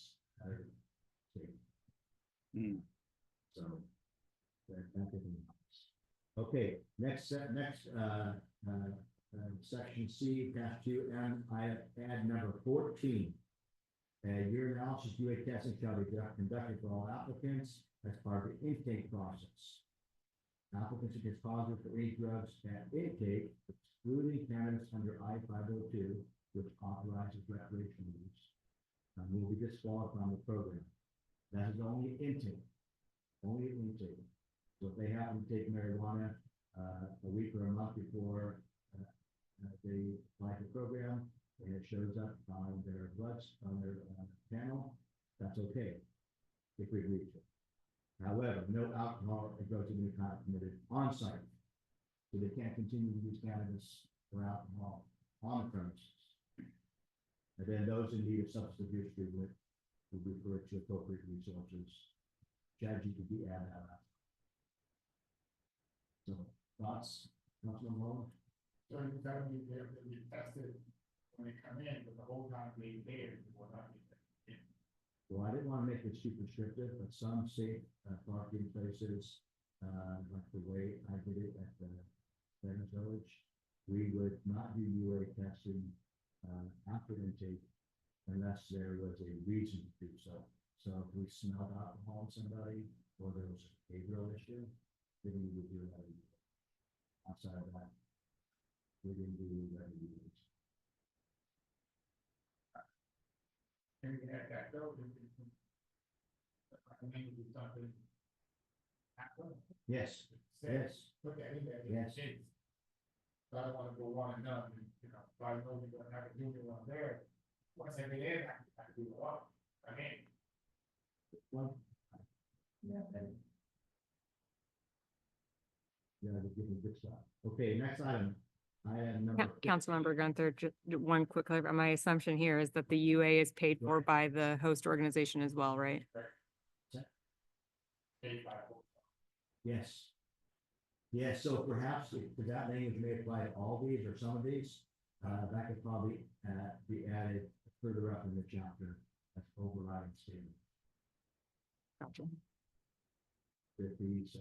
So that didn't. Okay, next section C, dash 2, and I add number 14. Your analysis UA testing shall be conducted for all applicants as part of the intake process. Applicants against positive for any drugs at intake, excluding cannabis under I-502, which authorizes recreational use, will be disqualified from the program. That is only intake. Only intake. So if they happen to take marijuana a week or a month before they apply the program, and it shows up on their panel, that's okay if we reach it. However, no alcohol or drugs are being committed on site, so they can't continue to use cannabis or alcohol on the premises. And then those in need of substance abuse treatment will be referred to appropriate resources. ChatGPT add that up. So thoughts, Councilman Long?
So you're telling me they're gonna be tested when they come in, but the whole time they there, will not be tested.
Well, I didn't want to make this too prescriptive, but some safe parking places, like the way I did it at the Fairness Village, we would not do UA testing after intake unless there was a reason to do so. So if we smelled alcohol on somebody or there was a behavioral issue, then we would do that. Outside of that, we didn't do that.
And we had that though. I mean, do something. Happen.
Yes,
Say,
yes,
Put that in there.
Yes.
So I don't wanna go on and on, if I know we're gonna have a junior one there, once I get in, I can do a lot. I mean,
well. Yeah, they're giving good stuff. Okay, next item. I have number.
Councilmember Gunther, just one quick clarify. My assumption here is that the UA is paid for by the host organization as well, right?
paid by.
Yes. Yes, so perhaps if that language may apply to all these or some of these, that could probably be added further up in the chapter as overriding statement.
Gotcha.
That these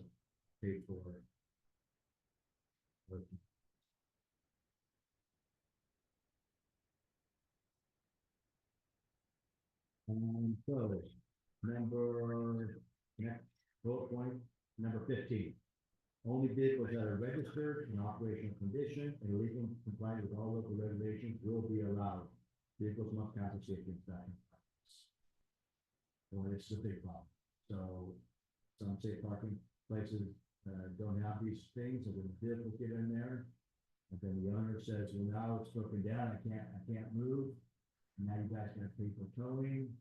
paid for. So, next bullet point, number 15. Only vehicles that are registered in operational condition and legally compliant with all local regulations will be allowed. Vehicles must pass a safety inspection. Well, it's a big problem. So some safe parking places don't have these things, and when the vehicles get in there, and then the owner says, well, now it's broken down, I can't move. And now you guys got to pay for towing.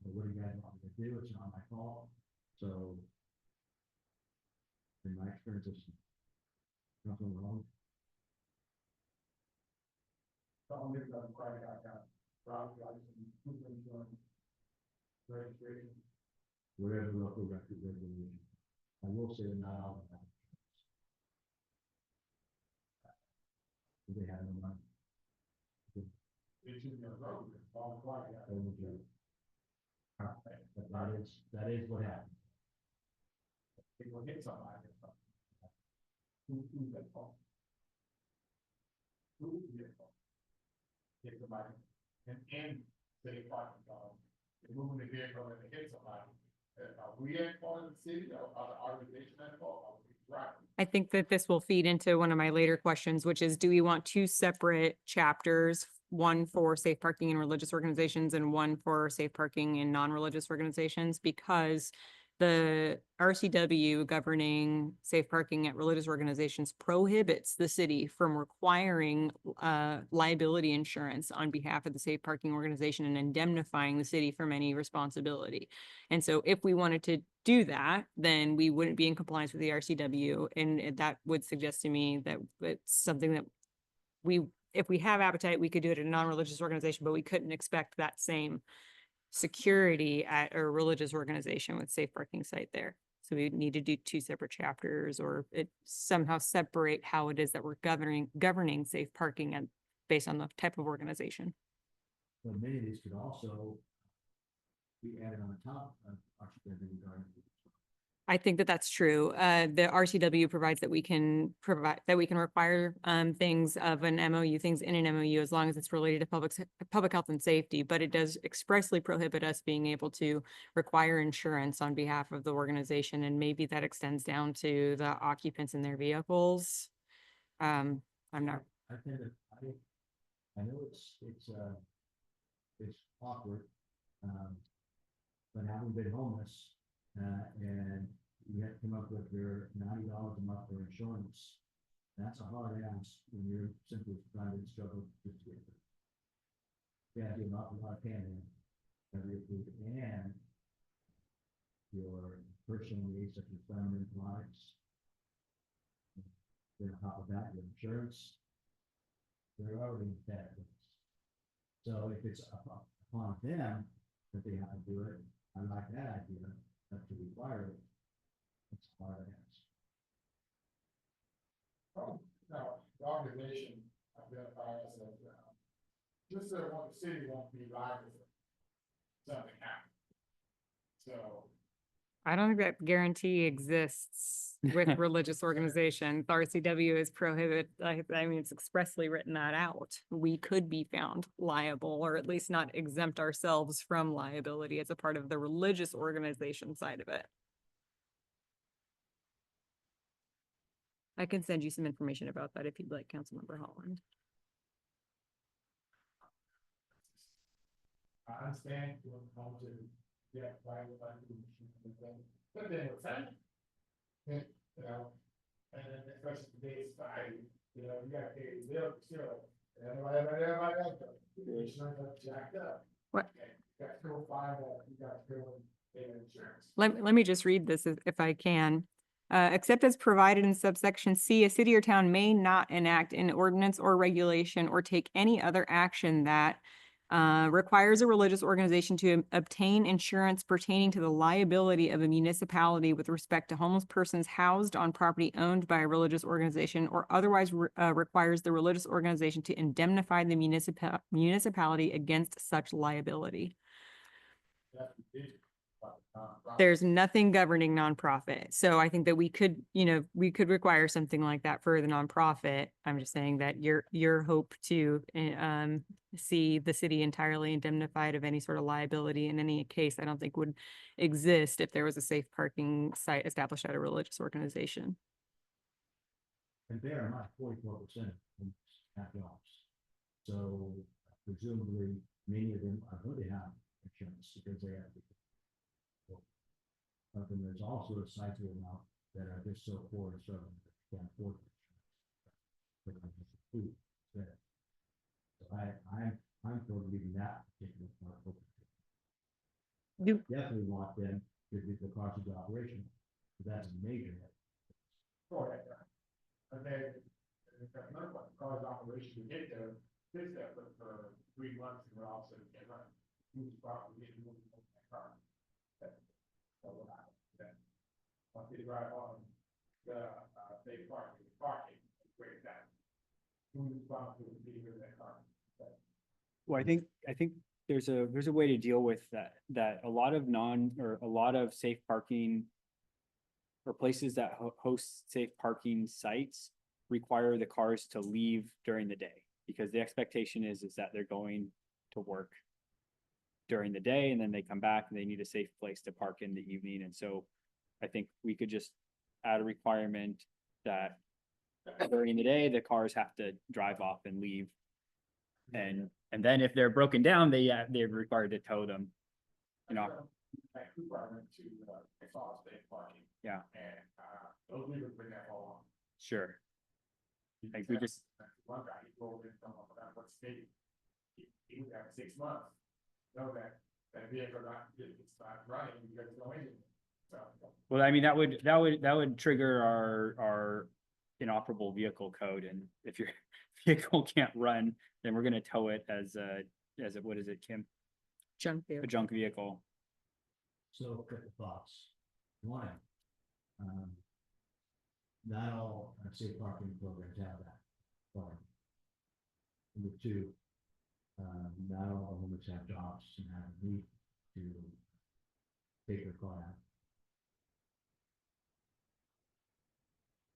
Well, what do you guys want me to do? It's not my fault. So in my experience, it's nothing wrong.
Some of it doesn't quite got that. Probably like some registration.
Whatever local record regulation. I will say not all of that. Do they have no money?
It's in the road, all quiet.
But that is what happened.
People hit somebody. Who's at fault? Who's at fault? Hit somebody, and say parking, moving the vehicle and they hit somebody. Are we at fault in the city, or are the organization at fault, are we driving?
I think that this will feed into one of my later questions, which is, do we want two separate chapters? One for safe parking in religious organizations and one for safe parking in non-religious organizations? Because the RCW governing safe parking at religious organizations prohibits the city from requiring liability insurance on behalf of the safe parking organization and indemnifying the city from any responsibility. And so if we wanted to do that, then we wouldn't be in compliance with the RCW. And that would suggest to me that it's something that if we have appetite, we could do it at a non-religious organization, but we couldn't expect that same security at a religious organization with safe parking site there. So we would need to do two separate chapters, or it somehow separate how it is that we're governing safe parking and based on the type of organization.
So many of these could also be added on top of RCW regarding.
I think that that's true. The RCW provides that we can require things of an MOU, things in an MOU, as long as it's related to public health and safety, but it does expressly prohibit us being able to require insurance on behalf of the organization, and maybe that extends down to the occupants in their vehicles. I'm not.
I know it's awkward, but having been homeless, and you have to come up with your $90 a month for insurance, that's a hard ask when you're simply trying to struggle to get it. Yeah, do an awful lot of paying every week, and your personal needs such as family and products. Then on top of that, your insurance, they're already in bad. So if it's upon them that they have to do it, I like that idea, but to require it, it's hard to ask.
Oh, no, the organization identifies as, just so the city won't be liable for something happens. So,
I don't think that guarantee exists with religious organizations. The RCW is prohibit, I mean, it's expressly written that out. We could be found liable, or at least not exempt ourselves from liability as a part of the religious organization side of it. I can send you some information about that if you'd like, Councilmember Holland.
I understand you want to come to get by, but then what's that? You know, and then especially today's society, you know, you gotta pay the bill, still, everybody else, it's not jacked up.
What?
Okay, you got to go find that, you got to go pay insurance.
Let me just read this if I can. Except as provided in subsection C, a city or town may not enact an ordinance or regulation or take any other action that requires a religious organization to obtain insurance pertaining to the liability of a municipality with respect to homeless persons housed on property owned by a religious organization, or otherwise requires the religious organization to indemnify the municipality against such liability.
That's the issue.
There's nothing governing nonprofit. So I think that we could require something like that for the nonprofit. I'm just saying that your hope to see the city entirely indemnified of any sort of liability in any case, I don't think would exist if there was a safe parking site established at a religious organization.
And they are not 44% at jobs. So presumably many of them are going to have insurance because they have to. But then there's also a sizable amount that are just so poor and struggling that they can't afford food. So I'm for leaving that particular part open.
You
Definitely want them to do the cost of the operation, but that's a major hit.
Go ahead, and then, another one, cause operation to get there, fix that for 3 months, and we're also get run. Who's probably getting moving on that car. That will happen, then. Once they drive on the, they parking, great that. Who's responsible for being in that car?
Well, I think there's a way to deal with that a lot of safe parking or places that host safe parking sites require the cars to leave during the day, because the expectation is that they're going to work during the day and then they come back and they need a safe place to park in the evening. And so I think we could just add a requirement that during the day, the cars have to drive off and leave. And then if they're broken down, they're required to tow them. You know,
Vancouver, I went to, Solid State Parking.
Yeah.
And, those neighbors been there for a long.
Sure. Like we just,
One guy, he drove in from, what state? He was there for 6 months. Know that vehicle it's not running because it's no engine. So.
well, I mean, that would trigger our inoperable vehicle code, and if your vehicle can't run, then we're gonna tow it as a, what is it, Kim?
Junk
A
vehicle.
junk vehicle.
So a couple thoughts. One, not all safe parking programs have that. One. Number two, not all homeowners have jobs and have a need to take their car out.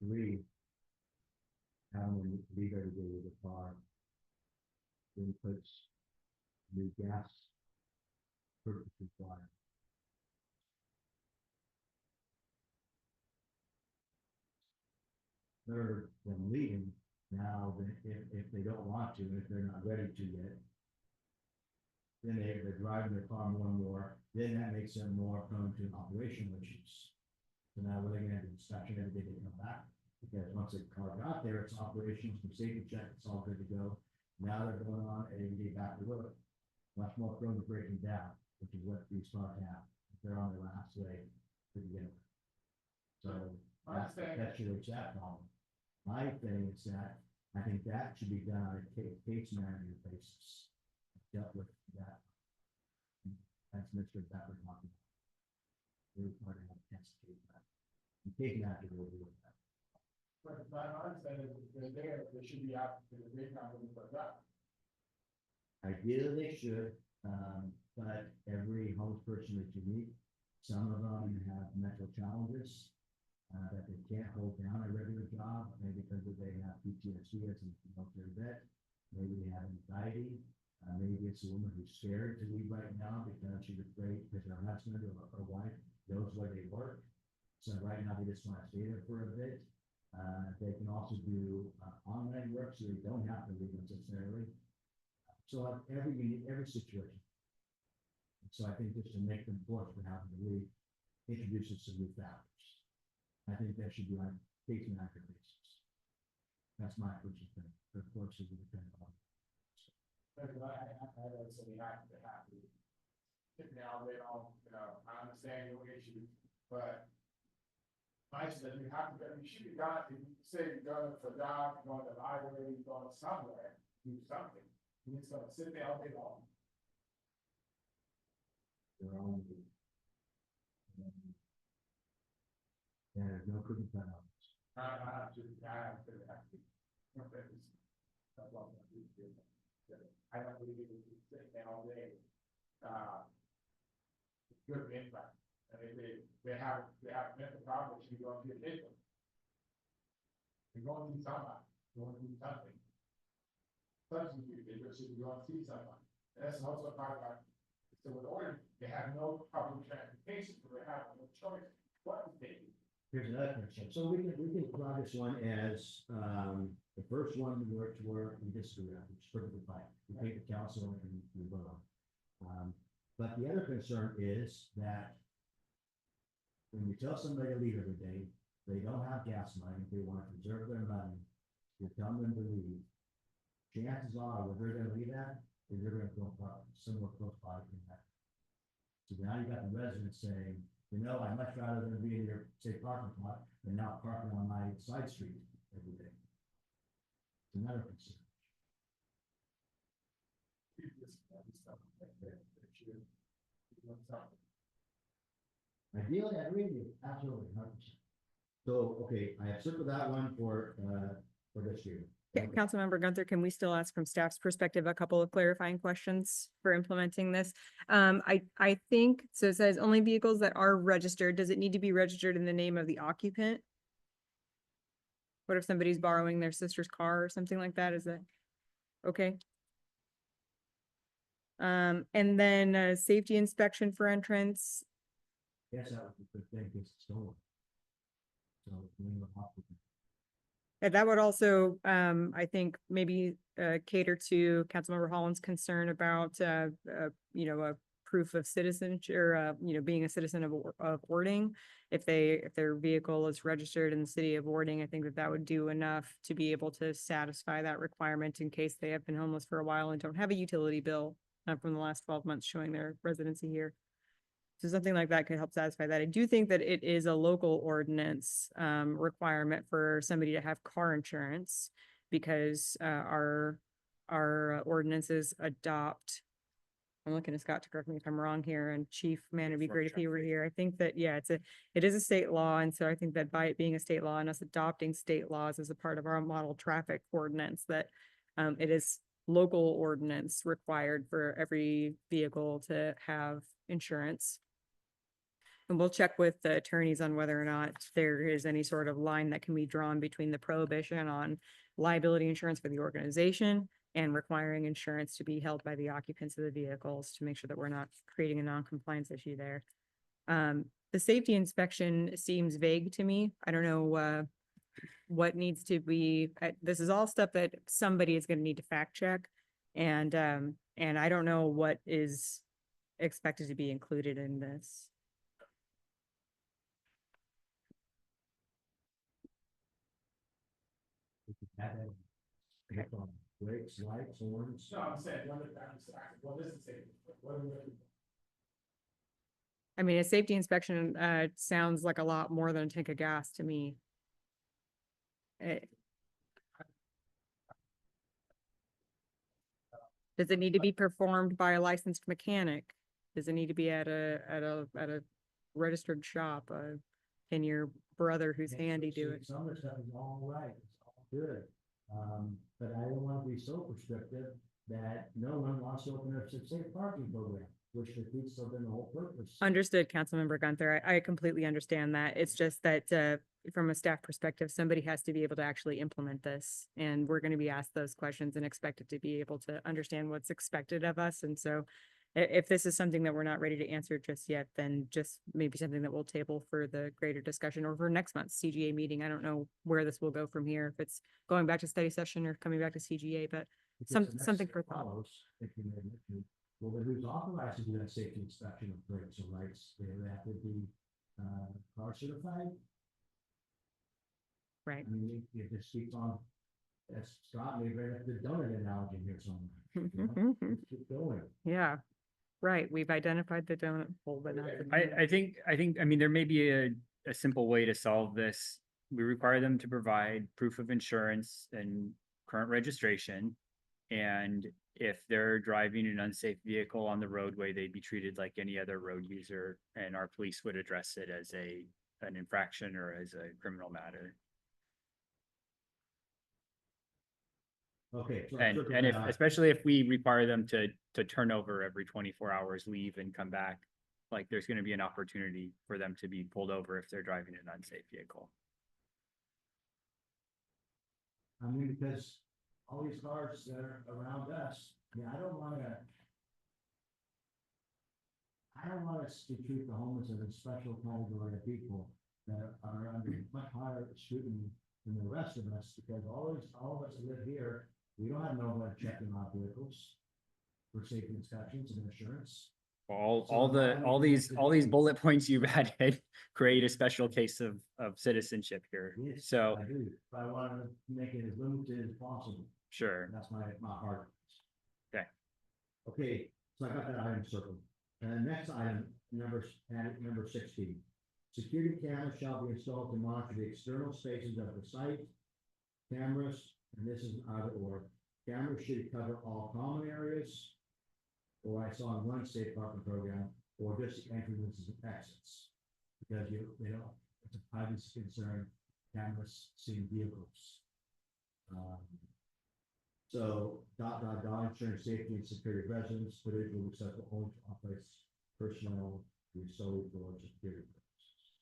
Three, having to leave every day with a car then puts new gas purchase required. Third, them leaving now, if they don't want to, if they're not ready to yet, then they're driving their car more and more, then that makes them more prone to operational issues. So now we're gonna have a discussion every day they come back, because once the car got there, it's operations, from safety check, it's all good to go. Now they're going on and they get back to work, much more prone to breaking down, which is what these cars have, if they're on their last leg to begin with. So that should fix that problem. My thing is that I think that should be done on a case manager basis. Dealt with that. That's Mr. Becker talking about. We're going to have a test case that. And case manager will do with that.
But if I'm understanding, if they're there, they should be out to the big company for that.
Ideally, they should, but every homeless person is unique. Some of them have mental challenges. That they can't hold down a regular job, maybe because they have PTSD as a vet, maybe they have anxiety, maybe it's a woman who's scared to leave right now because she's afraid because her husband or her wife knows where they work. So right now they just want to stay there for a bit. They can also do online work, so they don't have to leave necessarily. So every situation. So I think just to make them forced for having to leave introduces some new factors. I think that should be on case manager basis. That's my personal thing, but of course, it would depend on.
But I would say we have to sit down, they don't, I understand your issue, but I said you have to, you should be gone, if you say you're going for a job, you're going to the library, you're going somewhere, do something. You're just gonna sit there all day long.
Their own. And there's no cooking cut out.
I have to. I don't believe it was sitting there all day. Good impact. I mean, they have mental problems, you go to your table. You're going to do something, you're going to do something. Substitute, they just, you go and see someone. And that's also part of our, so with order, they have no public transportation, so they have no choice. What is they?
Here's another question. So we can plot this one as, the first one we disagree on, which is perfectly fine. We take the council and we vote on. But the other concern is that when you tell somebody to leave every day, they don't have gas money, they want to preserve their money, you're telling them to leave. Chances are, where they're gonna leave at, is they're gonna go somewhere close by in that. So now you got the residents saying, I'd much rather than be in your, say, parking lot, than not parking on my side street every day. It's another concern. Ideally, I agree with you, absolutely, 100%. So, okay, I have circled that one for this year.
Yeah, Councilmember Gunther, can we still ask from staff's perspective a couple of clarifying questions for implementing this? I think, so it says only vehicles that are registered. Does it need to be registered in the name of the occupant? What if somebody's borrowing their sister's car or something like that? Is that okay? And then safety inspection for entrance.
Yes, that would be the thing, it's stolen. So,
And that would also, I think, maybe cater to Councilmember Holland's concern about, a proof of citizenship, or, being a citizen of Ording. If their vehicle is registered in the city of Ording, I think that would do enough to be able to satisfy that requirement in case they have been homeless for a while and don't have a utility bill from the last 12 months showing their residency here. So something like that could help satisfy that. I do think that it is a local ordinance requirement for somebody to have car insurance because our ordinances adopt. I'm looking at Scott to correct me if I'm wrong here, and Chief, man, it'd be great if he were here. I think that, yeah, it is a state law, and so I think that by it being a state law and us adopting state laws as a part of our model traffic ordinance, that it is local ordinance required for every vehicle to have insurance. And we'll check with the attorneys on whether or not there is any sort of line that can be drawn between the prohibition on liability insurance for the organization and requiring insurance to be held by the occupants of the vehicles to make sure that we're not creating a non-compliance issue there. The safety inspection seems vague to me. I don't know what needs to be, this is all stuff that somebody is going to need to fact check. And I don't know what is expected to be included in this.
Have that. Pick on brakes, lights, horns.
No, I'm saying, what is it say? What are we looking for?
I mean, a safety inspection sounds like a lot more than a tank of gas to me. Does it need to be performed by a licensed mechanic? Does it need to be at a registered shop? Can your brother who's handy do it?
Some of the stuff is all right, it's all good. But I don't want to be so prescriptive that no one wants to open up a safe parking program, which defeats the whole purpose.
Understood, Councilmember Gunther. I completely understand that. It's just that from a staff perspective, somebody has to be able to actually implement this. And we're going to be asked those questions and expected to be able to understand what's expected of us. And so if this is something that we're not ready to answer just yet, then just maybe something that we'll table for the greater discussion or for next month's CGA meeting. I don't know where this will go from here, if it's going back to study session or coming back to CGA, but
Because the next
something
step
for thought.
follows, if you may mention, well, then who's authorized to do that safety inspection of brakes or lights? They have to be, car certified.
Right.
I mean, it just keeps on, as Scott made right up the donut analogy here somewhere. you know? Let's keep going.
Yeah, right. We've identified the donut hole, but not the.
I think, I mean, there may be a simple way to solve this. We require them to provide proof of insurance and current registration. And if they're driving an unsafe vehicle on the roadway, they'd be treated like any other road user, and our police would address it as an infraction or as a criminal matter.
Okay. So
And if, especially if we require them to turn over every 24 hours, leave and come back, like there's going to be an opportunity for them to be pulled over if they're driving an unsafe vehicle.
I mean, because all these cars that are around us, I don't want us to treat the homeless as a special category of people that are under much higher scrutiny than the rest of us, because all of us live here, we don't have nobody checking our vehicles for safety inspections and insurance.
All these bullet points you've added create a special case of citizenship here.
Yes,
So,
I do, but I want to make it as limited as possible.
sure.
That's my heart.
Okay.
Okay, so I got that item circled. Next item, number 16. Security cameras shall be installed to monitor the external spaces of the site. Cameras, and this is either or, cameras should cover all common areas, or I saw in one state parking program, or just the entrances and exits. Because it's a privacy concern, cameras seeing vehicles. So, ensuring safety and security of residents, footage will be accessible only to office personnel who solely for security purposes.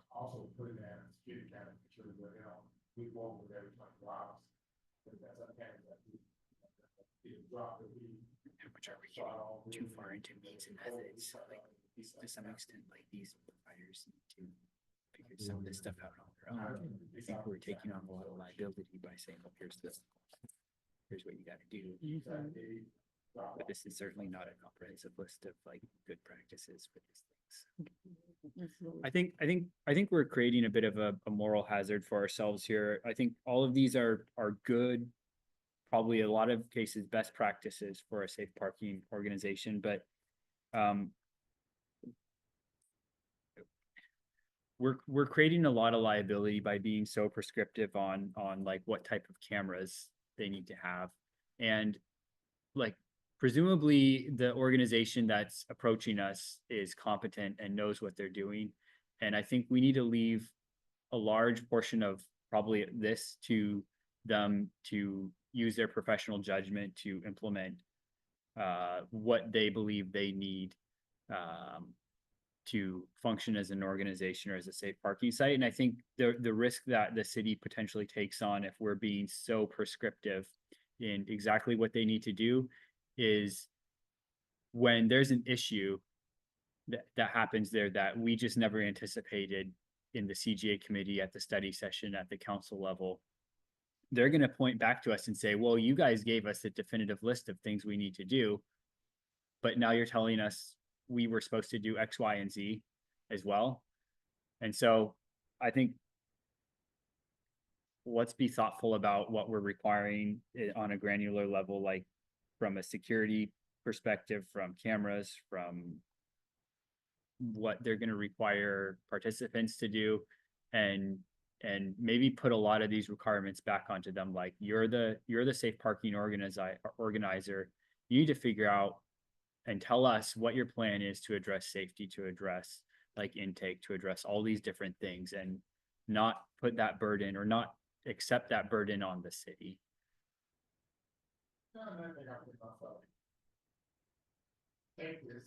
Also putting that in security camera, make sure that, we won't with every 24 hours. But that's a camera that we drop that we.
Which are we getting too far into means and methods? Like, to some extent, like these providers need to figure some of this stuff out on their own. I think we're taking on a lot of liability by saying, well, here's what you got to do. But this is certainly not a comprehensive list of like good practices for these things. I think we're creating a bit of a moral hazard for ourselves here. I think all of these are good, probably a lot of cases, best practices for a safe parking organization, but we're creating a lot of liability by being so prescriptive on like what type of cameras they need to have. And like presumably the organization that's approaching us is competent and knows what they're doing. And I think we need to leave a large portion of probably this to them to use their professional judgment to implement what they believe they need to function as an organization or as a safe parking site. And I think the risk that the city potentially takes on if we're being so prescriptive in exactly what they need to do is when there's an issue that happens there that we just never anticipated in the CGA committee, at the study session, at the council level, they're going to point back to us and say, well, you guys gave us a definitive list of things we need to do, but now you're telling us we were supposed to do X, Y, and Z as well. And so I think let's be thoughtful about what we're requiring on a granular level, like from a security perspective, from cameras, from what they're going to require participants to do, and maybe put a lot of these requirements back onto them. Like you're the safe parking organizer. You need to figure out and tell us what your plan is to address safety, to address like intake, to address all these different things, and not put that burden or not accept that burden on the city.
No, I think I think myself. Take this.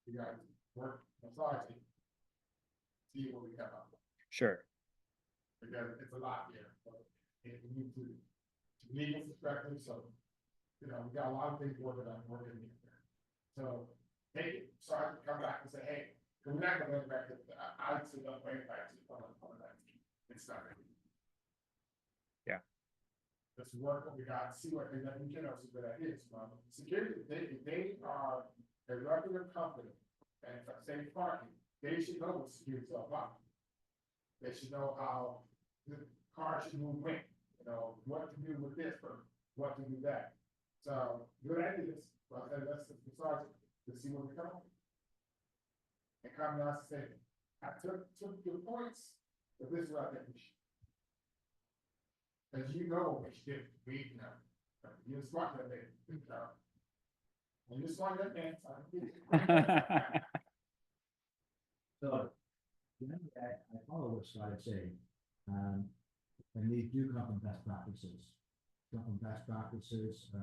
You guys work, massage it. See what we come up with,
Sure.
because it's a lot here. But we need to legal perspective, so, you know, we got a lot of things working here. So take it, start to come back and say, hey, we're not gonna go back to, I see the way back to the public, it's not.
Yeah.
Let's work what we got, see what, and then we can also good ideas. Security, they are a regular company, and if I say parking, they should know what security is all about. They should know how the car should move when, you know, what to do with this or what to do that. So good ideas, but then let's start to see what we come up with. And come to us and say, I took your points, but this is what I think we should. As you know, we should, you know, you're smart that day, good job. And you're smart that man.
So, you know, I follow what Scott is saying, and these do come from best practices. Come from best practices,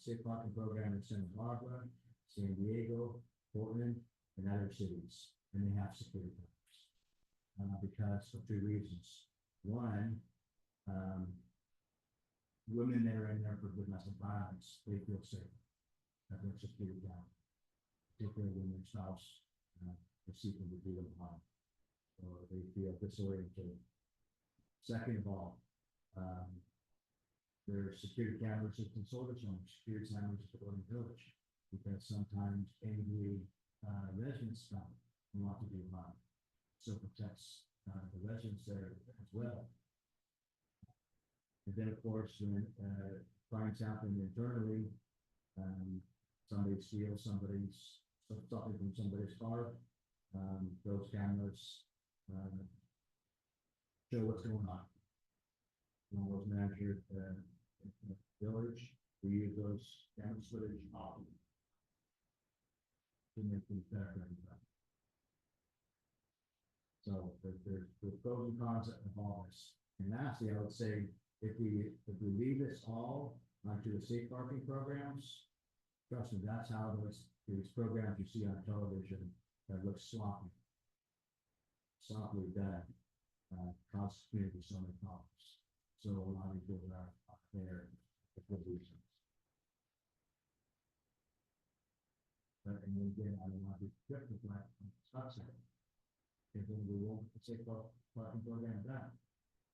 safe parking program in Santa Barbara, San Diego, Portland, and other cities, and they have security cameras. Because of two reasons. One, women that are in there for domestic violence, they feel safe. That their security camera, particularly when their spouse is seeking to do them harm, or they feel disoriented. Second of all, there are security cameras that consult us on security cameras at the village, because sometimes angry residents come and want to do harm. So protects the residents there as well. And then, of course, when crimes happen internally, somebody steals something from somebody's car, those cameras show what's going on. One was manager in the village, we use those camera footage often to make things better for everybody. So there's pros and cons of all this. And lastly, I would say if we leave this all onto the safe parking programs, trust me, that's how these programs you see on television that look sloppy done, costs community so many problems. So a lot of people are up there for good reasons. But and again, I don't want to be different from Scott said. Because then we won't say parking program down.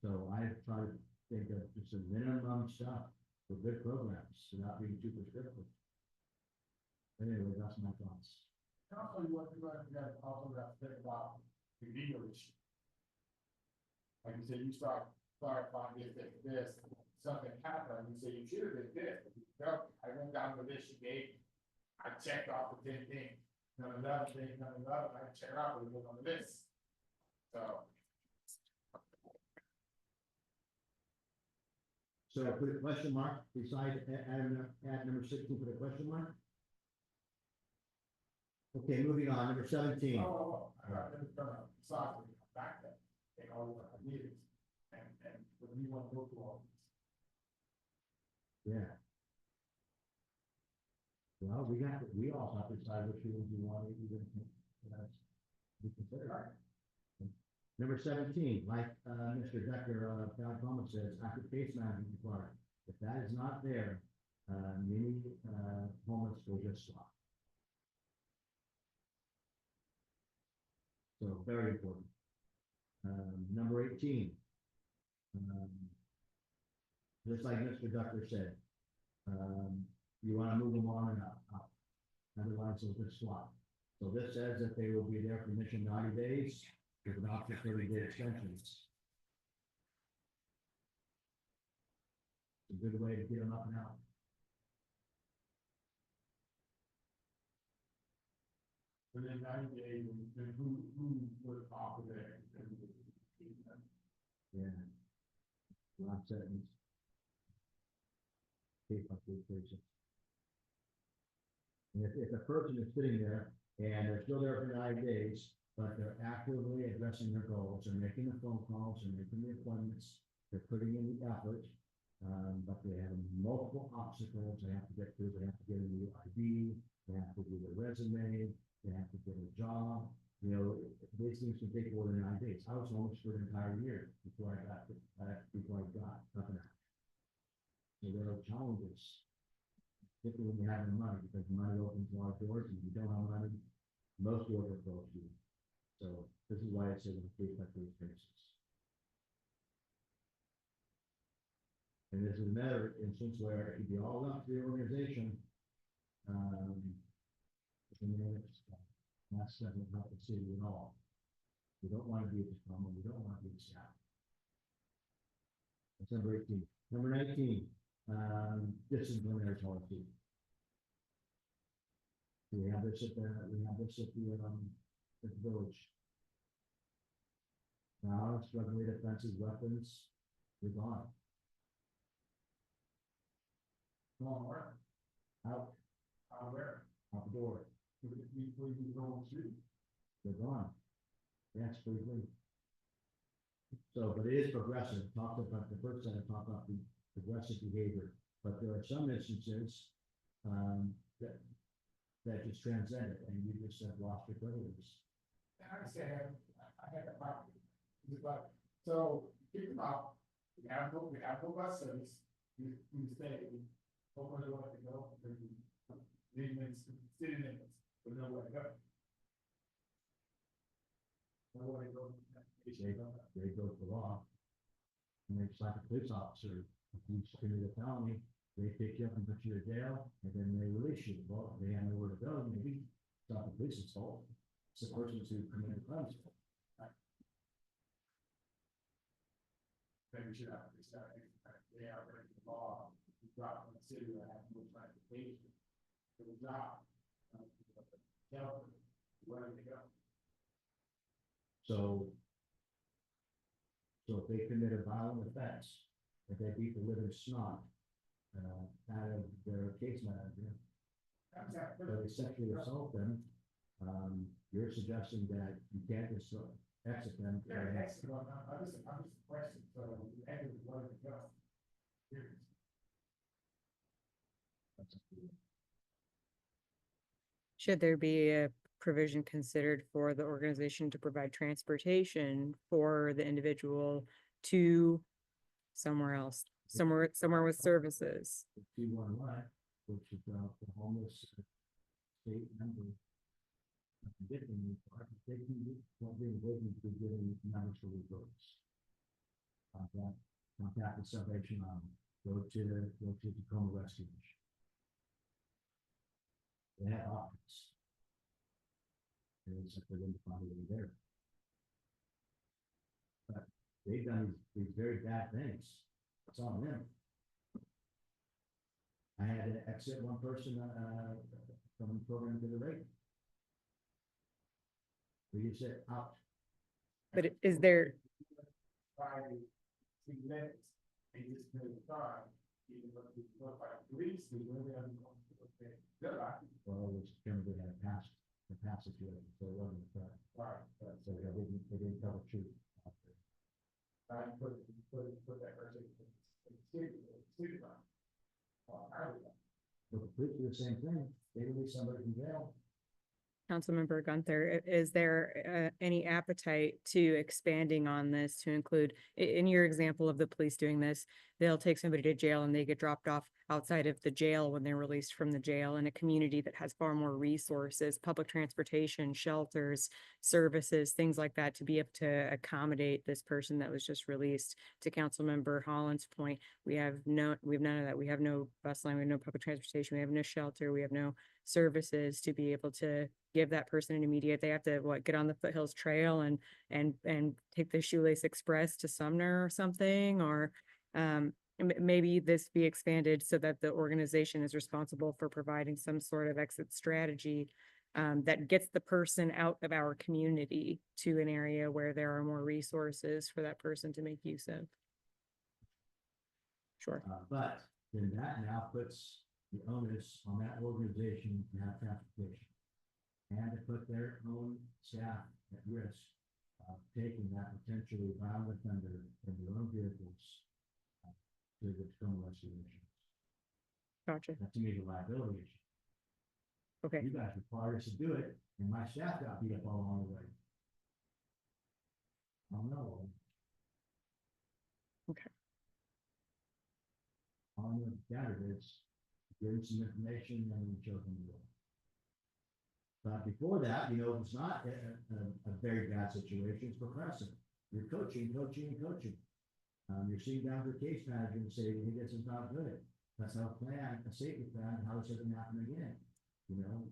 So I try to think of just a minimum stuff for good programs without being too prescriptive. Anyway, that's my thoughts.
Also, you want to also got to think about the legal issue. Like you said, you start on this, something happened, you say you should have did this, but you felt, I went down the list you gave. I checked off the 10 things, none of that thing, none of that, I checked out, it was on the list. So.
So put a question mark beside add number 16, put a question mark. Okay, moving on, number 17.
Oh, I got to turn up, sorry, back then, take all what I needed, and when you want to go through all this.
Yeah. Well, we also have to decide which ones we want to even, be considered. Number 17, like, Mr. Decker, Thomas says, after case management required, if that is not there, many, homeless will just stop. So very important. Number 18. Just like Mr. Ducker said, you want to move them on and up. Otherwise, they'll just swap. So this says that they will be there for mission 90 days with an option for 30-day extensions. It's a good way to get them up and out.
Within 90 days, then who would offer there?
Yeah. Last sentence. Case by case basis. And if a person is sitting there and they're still there for 90 days, but they're actively addressing their goals, they're making the phone calls, they're making the appointments, they're putting in the effort, but they have multiple obstacles they have to get through. They have to get a new ID, they have to do their resume, they have to get a job. You know, these things can take more than 9 days. I was homeless for an entire year before I got nothing out. So there are challenges, particularly when you have the money, because money opens a lot of doors, and if you don't have money, most doors are closed to you. So this is why I say on a case by case basis. And this is another instance where it could be all up to the organization. That doesn't help the city at all. We don't want to be at the common, we don't want to be at Seattle. That's number 18. Number 19, disciplinary policy. We have this at the village. Now, drug-related offenses, weapons, they're gone.
Going where?
Out
Where?
the door.
We go to.
They're gone. That's pretty clean. So, but it is progressive. Talked about the first time, talked about the progressive behavior, but there are some instances that just transcend it, and you just have lost your privileges.
I said, I had a problem. So, think about, we have no bus service, you stay, open the door to go, city limits, with nowhere to go. Nowhere to go.
They go to the law. And it's like a police officer, if you commit a felony, they pick you up and put you in jail, and then they release you. Well, they have nowhere to go, maybe it's not the police's fault. It's the person who committed the crime's fault.
Maybe we should have this, they are breaking the law, you drop from the city that have no transportation. For the job. Tell them where to go.
So if they commit a violent offense, if they beat the living snot out of their case manager, or they sexually assault them, you're suggesting that you can't just exit them.
They're exit, I'm just a question, so you enter where to go. Here's.
Should there be a provision considered for the organization to provide transportation for the individual to somewhere else, somewhere with services?
T1Y, which is the homeless state member. They can given members for referrals. Contact the Salvation Army. go to Tacoma Rescue Mission. They have options. And it's up to them to find over there. But they've done these very bad things. It's on them. I had to exit one person, from the program to the rate. We just said out.
But is there,
By 2 minutes, they just made a time, even though we look like police, we really haven't gone to the thing. They're not.
Well, it was kind of a past situation, so it wasn't a threat.
Right, but
So they didn't tell the truth.
I put that person in city line. I don't know.
But the police do the same thing, they release somebody from jail.
Councilmember Gunther, is there any appetite to expanding on this to include, in your example of the police doing this, they'll take somebody to jail and they get dropped off outside of the jail when they're released from the jail in a community that has far more resources, public transportation, shelters, services, things like that, to be able to accommodate this person that was just released. To Councilmember Holland's point, we have none of that. We have no bus line, we have no public transportation, we have no shelter, we have no services to be able to give that person an immediate, they have to get on the Foothills Trail and take the Shoelace Express to Sumner or something, or maybe this be expanded so that the organization is responsible for providing some sort of exit strategy that gets the person out of our community to an area where there are more resources for that person to make use of. Sure.
But then that now puts the onus on that organization to have transportation. And to put their own staff at risk of taking that potentially violent offender in their own vehicles to the Tacoma Rescue Mission.
Gotcha.
That to me is a liability issue.
Okay.
You guys required us to do it, and my staff got beat up all along the way. I don't know.
Okay.
All I'm gonna gather is give them some information and we show them the way. But before that, it was not a very bad situation, it's progressive. You're coaching. You're sitting down with the case manager and say, hey, this is not good. Let's have a safety plan, how this doesn't happen again.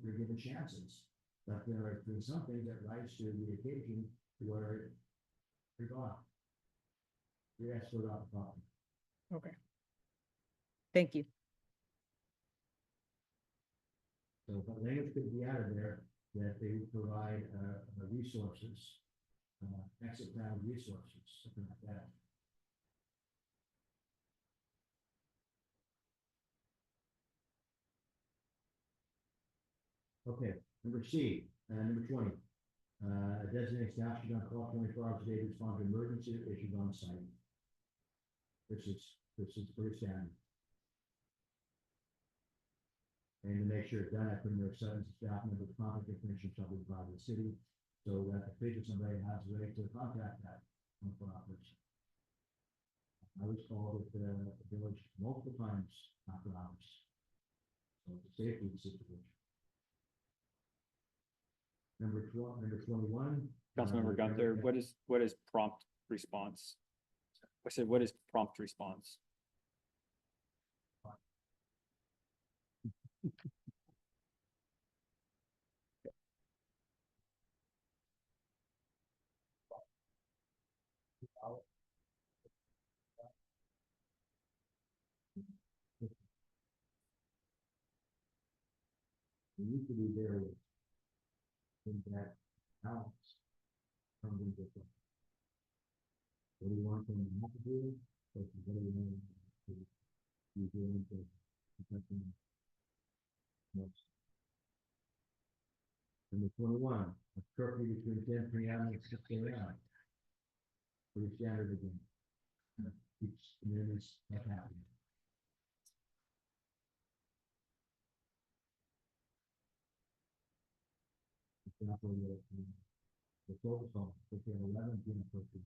You're given chances. But there are some things that rise to the occasion where you're gone. You're escorted off the property.
Okay. Thank you.
So, but language could be out of there that they provide resources, exit plan resources, something like that. Okay, number C, number 20. Designate staff should on call 24 hours a day to respond to emergency issues on site. This is pretty standard. And to make sure it's done, I put in there sentence, staff members' contact information shall be provided to the city, so that if somebody has a way to contact that 24 hours. I was called at the village multiple times after hours. So it's a safety situation. Number 21.
Councilmember Gunther, what is prompt response? I said, what is prompt response?
We need to be very in that balance. Something different. What do you want them not to do? What do you want to be doing to protect them? Most. Number 21, a curfew between 10 p.m. and 6 a.m. Pretty standard again. Keeps communities not happening. Example, the focus on 11 p.m. curfew.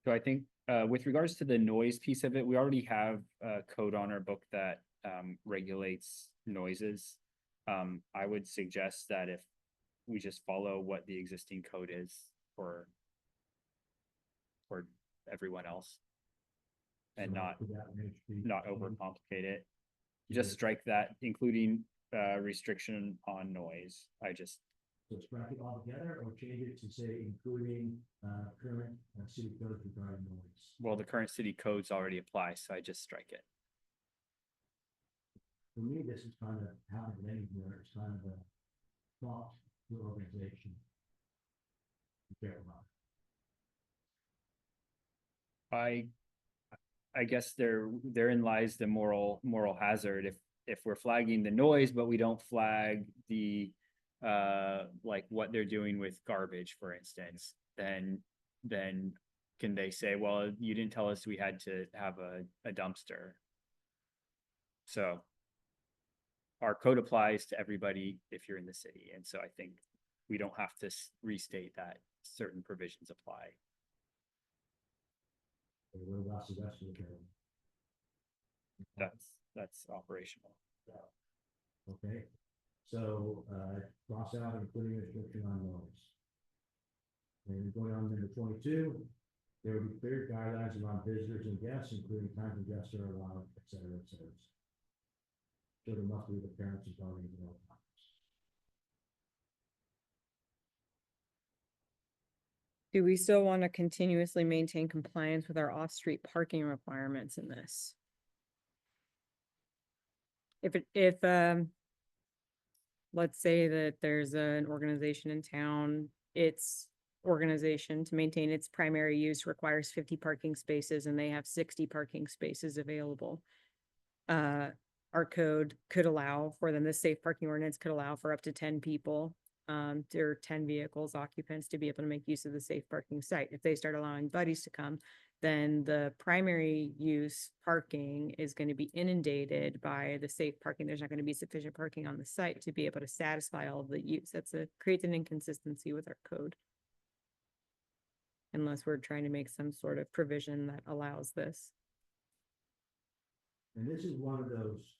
So I think with regards to the noise piece of it, we already have a code on our book that regulates noises. I would suggest that if we just follow what the existing code is for everyone else and
So
not
put that in H3.
not overcomplicate it. Just strike that, including restriction on noise. I just,
So strike it all together or change it to say including, current, city code regarding noise.
well, the current city codes already apply, so I just strike it.
For me, this is kind of happening anywhere, it's kind of a thought to organization. Be careful about
I guess therein lies the moral hazard. If we're flagging the noise, but we don't flag the like what they're doing with garbage, for instance, then can they say, well, you didn't tell us we had to have a dumpster? So our code applies to everybody if you're in the city, and so I think we don't have to restate that certain provisions apply.
it. What about the rest of the code?
That's operational.
Okay, so, cross out including restriction on noise. And going on to number 22, there will be clear guidelines around visitors and guests, including times when guests are allowed, et cetera, et cetera. So there must be the parents and guardians at all times.
Do we still want to continuously maintain compliance with our off-street parking requirements in this? If let's say that there's an organization in town, its organization to maintain its primary use requires 50 parking spaces and they have 60 parking spaces available. Our code could allow for them, the safe parking ordinance could allow for up to 10 people, or 10 vehicles occupants to be able to make use of the safe parking site. If they start allowing buddies to come, then the primary use parking is going to be inundated by the safe parking. There's not going to be sufficient parking on the site to be able to satisfy all of the use. Creates an inconsistency with our code. Unless we're trying to make some sort of provision that allows this.
And this is one of those,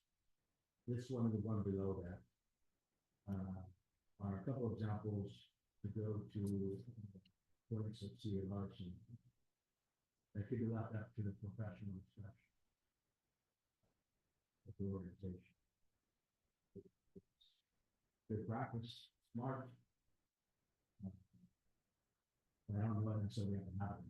this one and the one below that. Are a couple of examples to go to points of CA Larson. That could be left up to the professional discretion of the organization. Good practice, smart. But I don't know whether so we have to have it.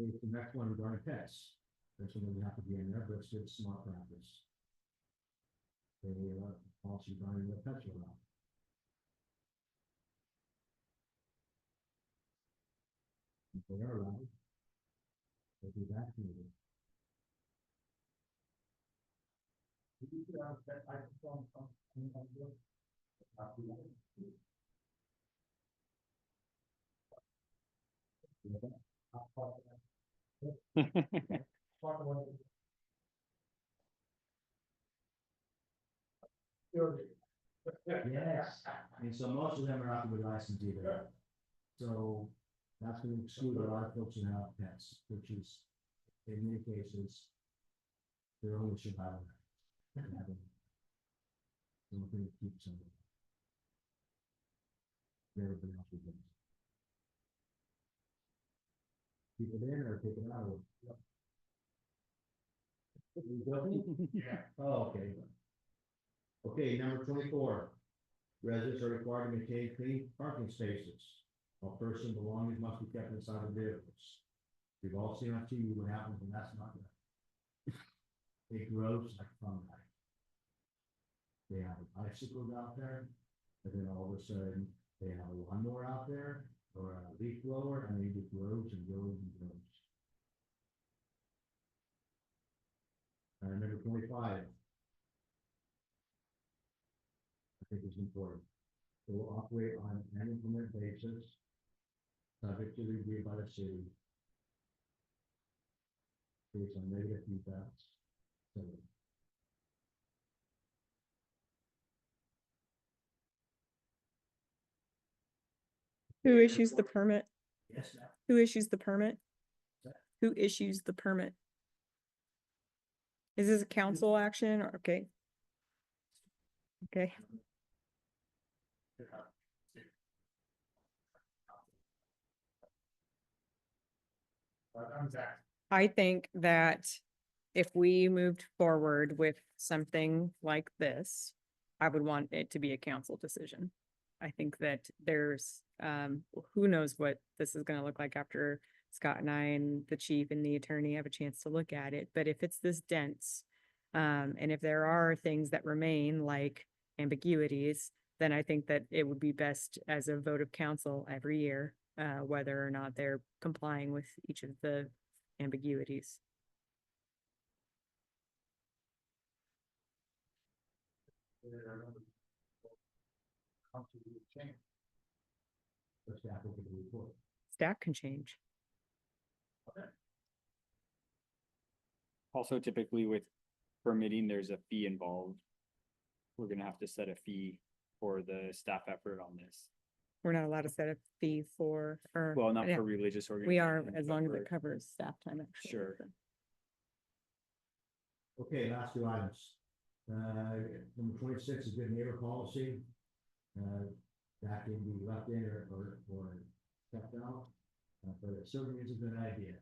The next one regarding pets. This one doesn't have to be in there, but it's good smart practice. They also regarding the pets allowed. If they are allowed, they'll be vaccinated. Yes, and so most of them are not gonna be licensed either. So that's gonna exclude a lot of folks who have pets, which is, in many cases, they're only surviving. Don't think it keeps them. Everybody else will. Keep it in or take it out. You go?
Yeah.
Oh, okay. Okay, number 24. Residents are required to maintain clean parking spaces. All personal belongings must be kept inside the vehicles. We've all seen on TV what happens when that's not done. It grows like fungi. They have bicycles out there, and then all of a sudden, they have a lawnmower out there, or a leaf blower, and it just grows and grows and grows. Number 25. I think is important. They will operate on an implement basis, subject to review by the city. based on negative feedback. So,
Who issues the permit?
yes, ma'am.
Who issues the permit?
Sorry?
Who issues the permit? Is this a council action or, okay? Okay,
But I'm Zach.
I think that if we moved forward with something like this, I would want it to be a council decision. I think that there's, who knows what this is gonna look like after Scott and I and the chief and the attorney have a chance to look at it, but if it's this dense, and if there are things that remain like ambiguities, then I think that it would be best as a vote of council every year, whether or not they're complying with each of the ambiguities.
Come to the change.
The staff will give a report.
Staff can change.
Also typically with permitting, there's a fee involved. We're gonna have to set a fee for the staff effort on this.
We're not allowed to set a fee for, or.
Well, not
yeah,
for religious organizations.
We are, as
but
long as
for-
it covers staff time, actually.
Sure.
Okay, last two items. Number 26 is good neighbor policy. That can be left in or kept out, but it certainly is a good idea.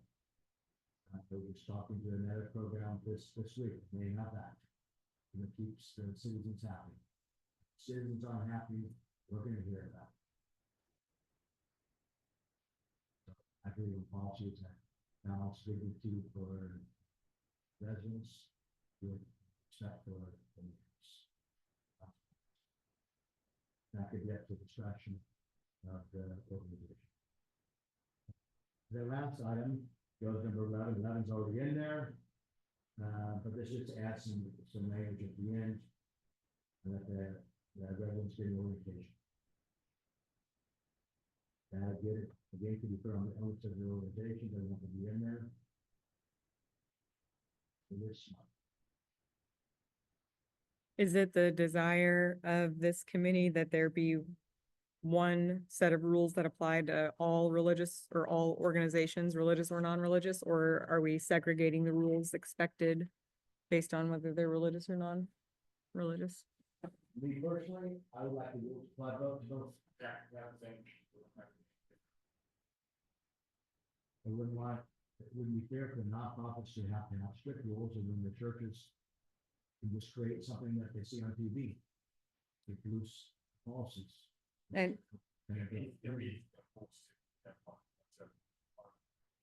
I was talking to another program this week, they have that. And it keeps the citizens happy. Citizens aren't happy, we're gonna hear that. I believe in policies that balance dignity for residents with respect for the neighbors. That could get to discretion of the organization. The last item goes number 11. 11's already in there. But this just adds some language at the end. And that the residents get an orientation. That again, can be put on the elements of the organization, doesn't have to be in there. It is smart.
Is it the desire of this committee that there be one set of rules that apply to all religious or all organizations, religious or non-religious, or are we segregating the rules expected based on whether they're religious or non-religious?
Me personally, I would like to apply both.
That thing.
I wouldn't want, it wouldn't be fair for nonprofits to have strict rules, and then the churches can just create something that they see on TV. With loose policies.
And
And
It'll be opposed to that part.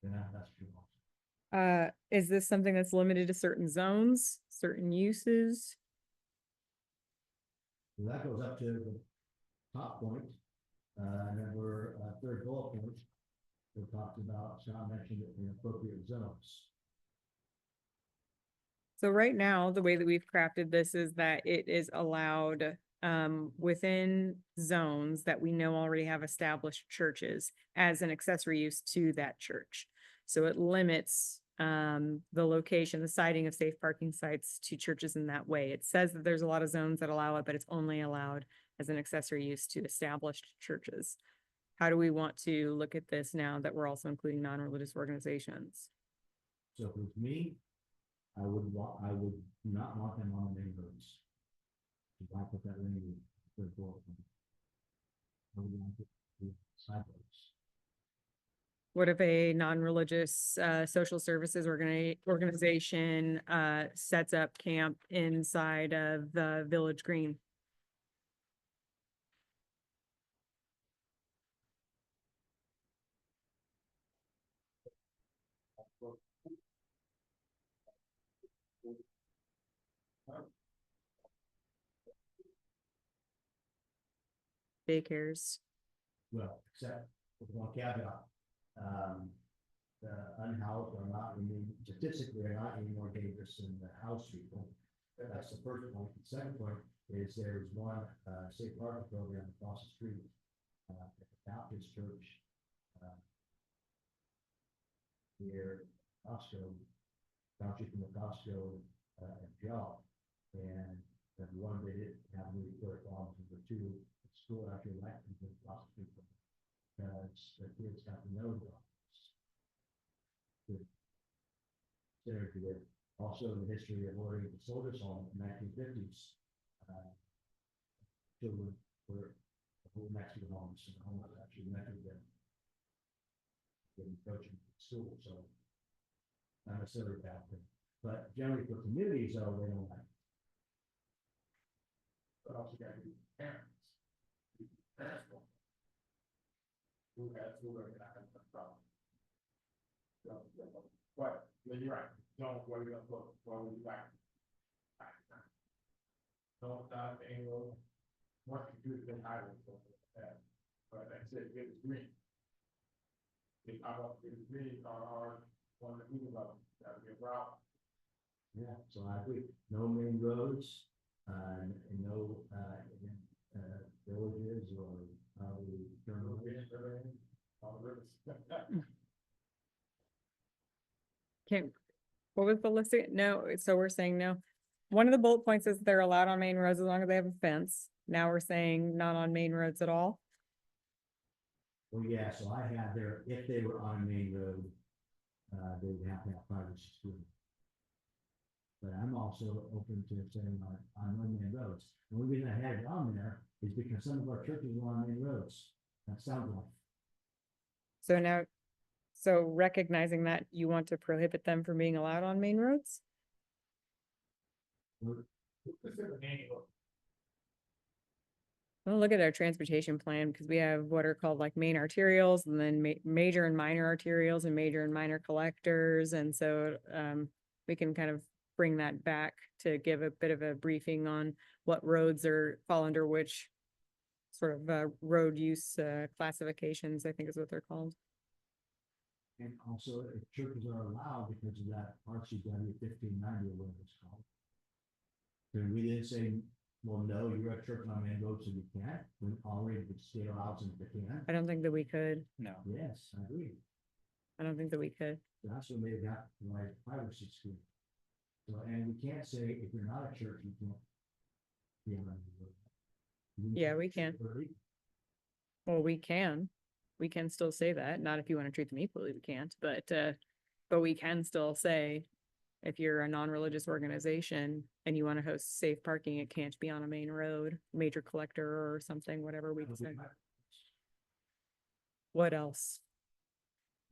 yeah, that's true.
is this something that's limited to certain zones, certain uses?
So that goes up to the top point, number, third bullet point. We talked about, Scott mentioned it in appropriate zones.
So right now, the way that we've crafted this is that it is allowed within zones that we know already have established churches as an accessory use to that church. So it limits the location, the siting of safe parking sites to churches in that way. It says that there's a lot of zones that allow it, but it's only allowed as an accessory use to established churches. How do we want to look at this now that we're also including non-religious organizations?
So if it was me, I would not want them on the main roads. If I put that in the third bullet point. I would want it to be sidewalks.
What if a non-religious social services organization sets up camp inside of the village green? Daycares.
Well, except with one caveat, the unhoused are not any, statistically are not any more dangerous than the house people. That's the first point. The second point is there's one, safe parking program across the street, at the Baptist church. Near Costco, voucher from the Costco, job. And that one, they didn't have any clear problems, and the two, the school actually liked people, lots of people. Because the kids got to know the office. Good. Considered to it. Also, the history of ordering the soldiers home in the 1950s. Children were next to the homes, and the home was actually next to them. Getting coaching at school, so not necessarily bad thing. But generally for communities, though, they don't like.
But also got to be parents. Parents will. Who are gonna have a problem. So, but, you're right, don't, what are you gonna look, what would you like? Don't, angle, what you do, then I will, but I said, it was green. If I don't, it was green, or one of the people about, that would be a problem.
Yeah, so I agree. No main roads, and no, villages or, terminals.
All the rivers.
Okay, what was the list? No, so we're saying no. One of the bullet points is they're allowed on main roads as long as they have a fence. Now we're saying not on main roads at all.
Well, yeah, so I had there, if they were on a main road, they would have to have 5 or 6 feet. But I'm also open to saying on no main roads. The only reason I had it on there is because some of our churches are on main roads. That sounds like.
So now, so recognizing that you want to prohibit them from being allowed on main roads?
Consider angle.
Well, look at our transportation plan, because we have what are called like main arterials and then major and minor arterials and major and minor collectors. And so we can kind of bring that back to give a bit of a briefing on what roads fall under which sort of road use classifications, I think is what they're called.
And also, if churches are allowed because of that RCW 1590 or whatever it's called. Then we didn't say, well, no, you're a church on main road, so you can't, when already the state allows them to can.
I don't think that we could.
No.
Yes, I agree.
I don't think that we could.
That's what made it got like 5 or 6 feet. So, and we can't say if you're not a church, you can't be on the road.
Yeah, we can. Well, we can. We can still say that, not if you want to treat them equally, we can't, but we can still say if you're a non-religious organization and you want to host safe parking, it can't be on a main road, major collector or something, whatever we say. What else?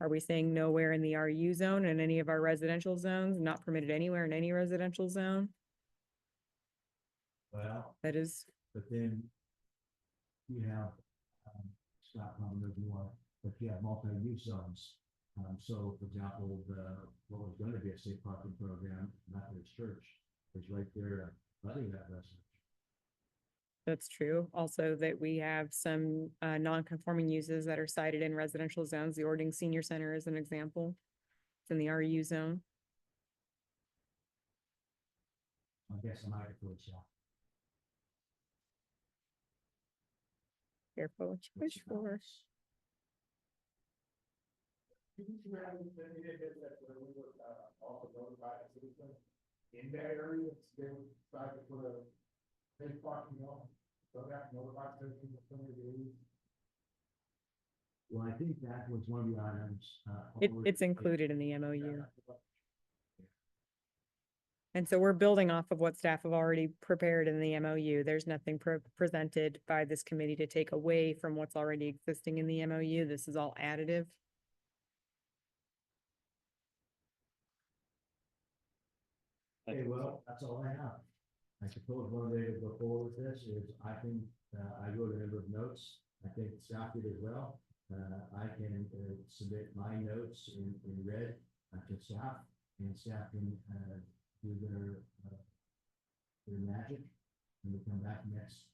Are we saying nowhere in the RU zone and any of our residential zones, not permitted anywhere in any residential zone?
Well,
That is,
but then you have, Scott probably knows more, but you have multi-use zones. So for example, what was going to be a safe parking program, Methodist Church, is right there, letting that residence.
that's true. Also that we have some non-conforming uses that are cited in residential zones. The Ording Senior Center is an example. It's in the RU zone.
I guess I might have put it.
Careful what you wish for.
Also notified the citizen in that area, they would decide to put a safe parking on, so that notified citizens of some of the.
Well, I think that was one of the items.
It's included in the MOU. And so we're building off of what staff have already prepared in the MOU. There's nothing presented by this committee to take away from what's already existing in the MOU. This is all additive.
Okay, well, that's all I have. I suppose one way to go forward with this is I think, I wrote a number of notes. I think staff did as well. I can submit my notes in red to staff, and staff can do their magic. And we come back next,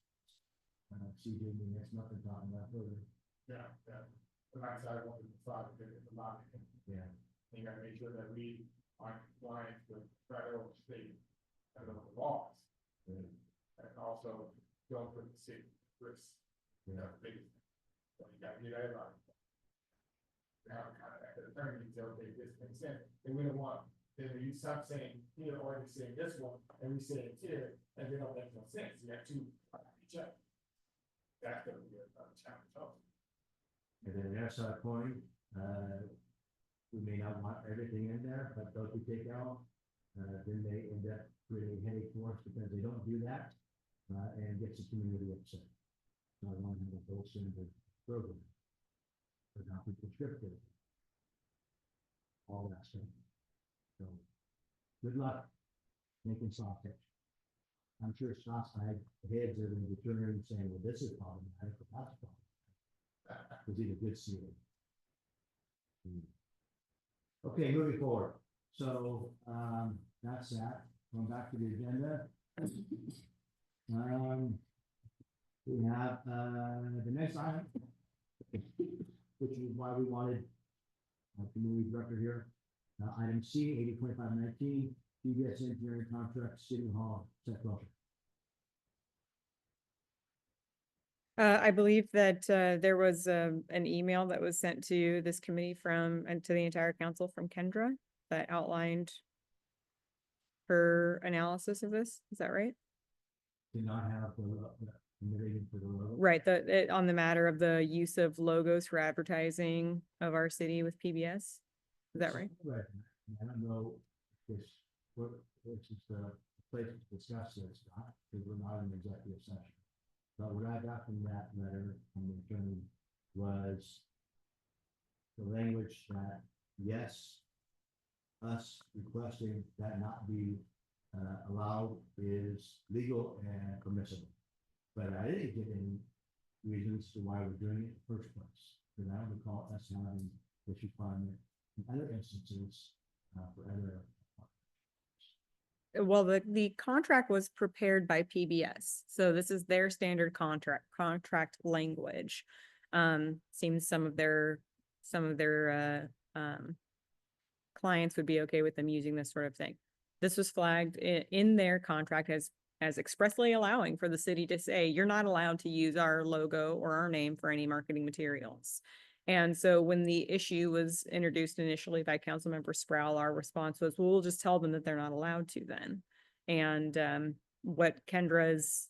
CGA next month and talk about further.
Yeah, yeah. The nice side, I want to decide that it's a lot.
Yeah.
You gotta make sure that we are compliant with federal, state, and local laws.
Yeah.
And also don't put the city at risk.
Yeah.
That's the biggest thing. So you gotta get that right. Now, kind of, at the attorney, say, okay, this makes sense, and we don't want then you stop saying here, or you say this one, and we say it's here, and they don't make no sense, you got two, each other. That's gonna be a challenge also.
And then the other side of the coin, we may not want everything in there, but those we take out, then they end up creating a headache for us because they don't do that, and gets the community upset. So I want to have a full standard program. But not be prescriptive. All that stuff. So, good luck making sausage. I'm sure sausage heads are going to be turning and saying, well, this is problematic, but that's problematic. Was either good season. Okay, moving forward. So, that's that. Going back to the agenda. We have, the next item, which is why we wanted community director here. Item C, 802519, PBS engineering contract, City Hall, Seth Welcher.
I believe that there was an email that was sent to this committee from, and to the entire council from Kendra that outlined her analysis of this. Is that right?
Did not have the rating for the logo.
Right, on the matter of the use of logos for advertising of our city with PBS. Is that right?
Right. I don't know if this, which is the place to discuss this, because we're not in executive session. But what I got from that letter from the attorney was the language that, yes, us requesting that not be allowed is legal and permissible. But I didn't get any reasons to why we're doing it in the first place. Because I don't recall us having this requirement in other instances for other.
Well, the contract was prepared by PBS, so this is their standard contract language. Seems some of their clients would be okay with them using this sort of thing. This was flagged in their contract as expressly allowing for the city to say, you're not allowed to use our logo or our name for any marketing materials. And so when the issue was introduced initially by Councilmember Sproul, our response was, well, we'll just tell them that they're not allowed to then. And what Kendra's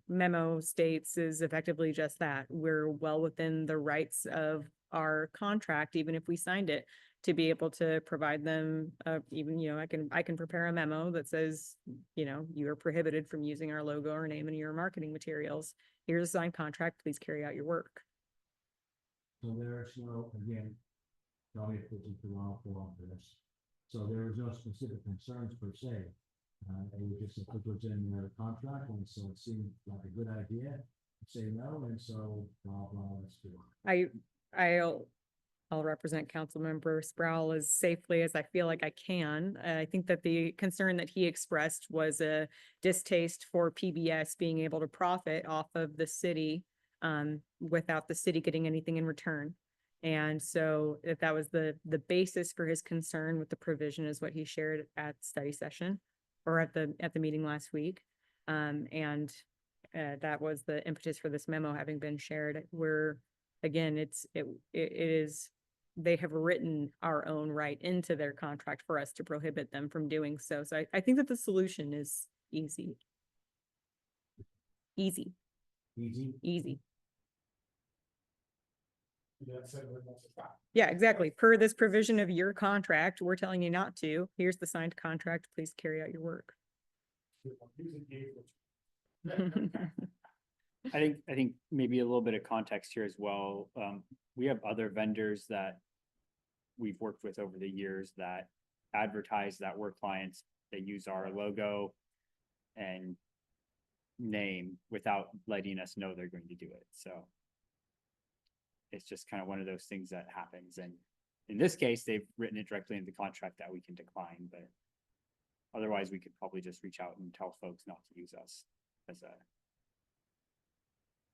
memo states is effectively just that. We're well within the rights of our contract, even if we signed it, to be able to provide them even, I can prepare a memo that says, you are prohibited from using our logo or name in your marketing materials. Here's a signed contract, please carry out your work.
So there's no, again, tell me if this is the wrong form for this. So there was no specific concerns per se. It was just that it was in their contract, and so it seemed like a good idea to say no, and so blah, blah, let's do it.
I'll represent Councilmember Sproul as safely as I feel like I can. I think that the concern that he expressed was a distaste for PBS being able to profit off of the city without the city getting anything in return. And so if that was the basis for his concern with the provision is what he shared at study session or at the meeting last week. And that was the impetus for this memo having been shared. Where again, it is, they have written our own right into their contract for us to prohibit them from doing so. So I think that the solution is easy.
Easy.
Yeah, exactly. Per this provision of your contract, we're telling you not to. Here's the signed contract. Please carry out your work.
I think maybe a little bit of context here as well. We have other vendors that we've worked with over the years that advertise that we're clients that use our logo and name without letting us know they're going to do it. So it's just kind of one of those things that happens. And in this case, they've written it directly into the contract that we can decline, but otherwise we could probably just reach out and tell folks not to use us as a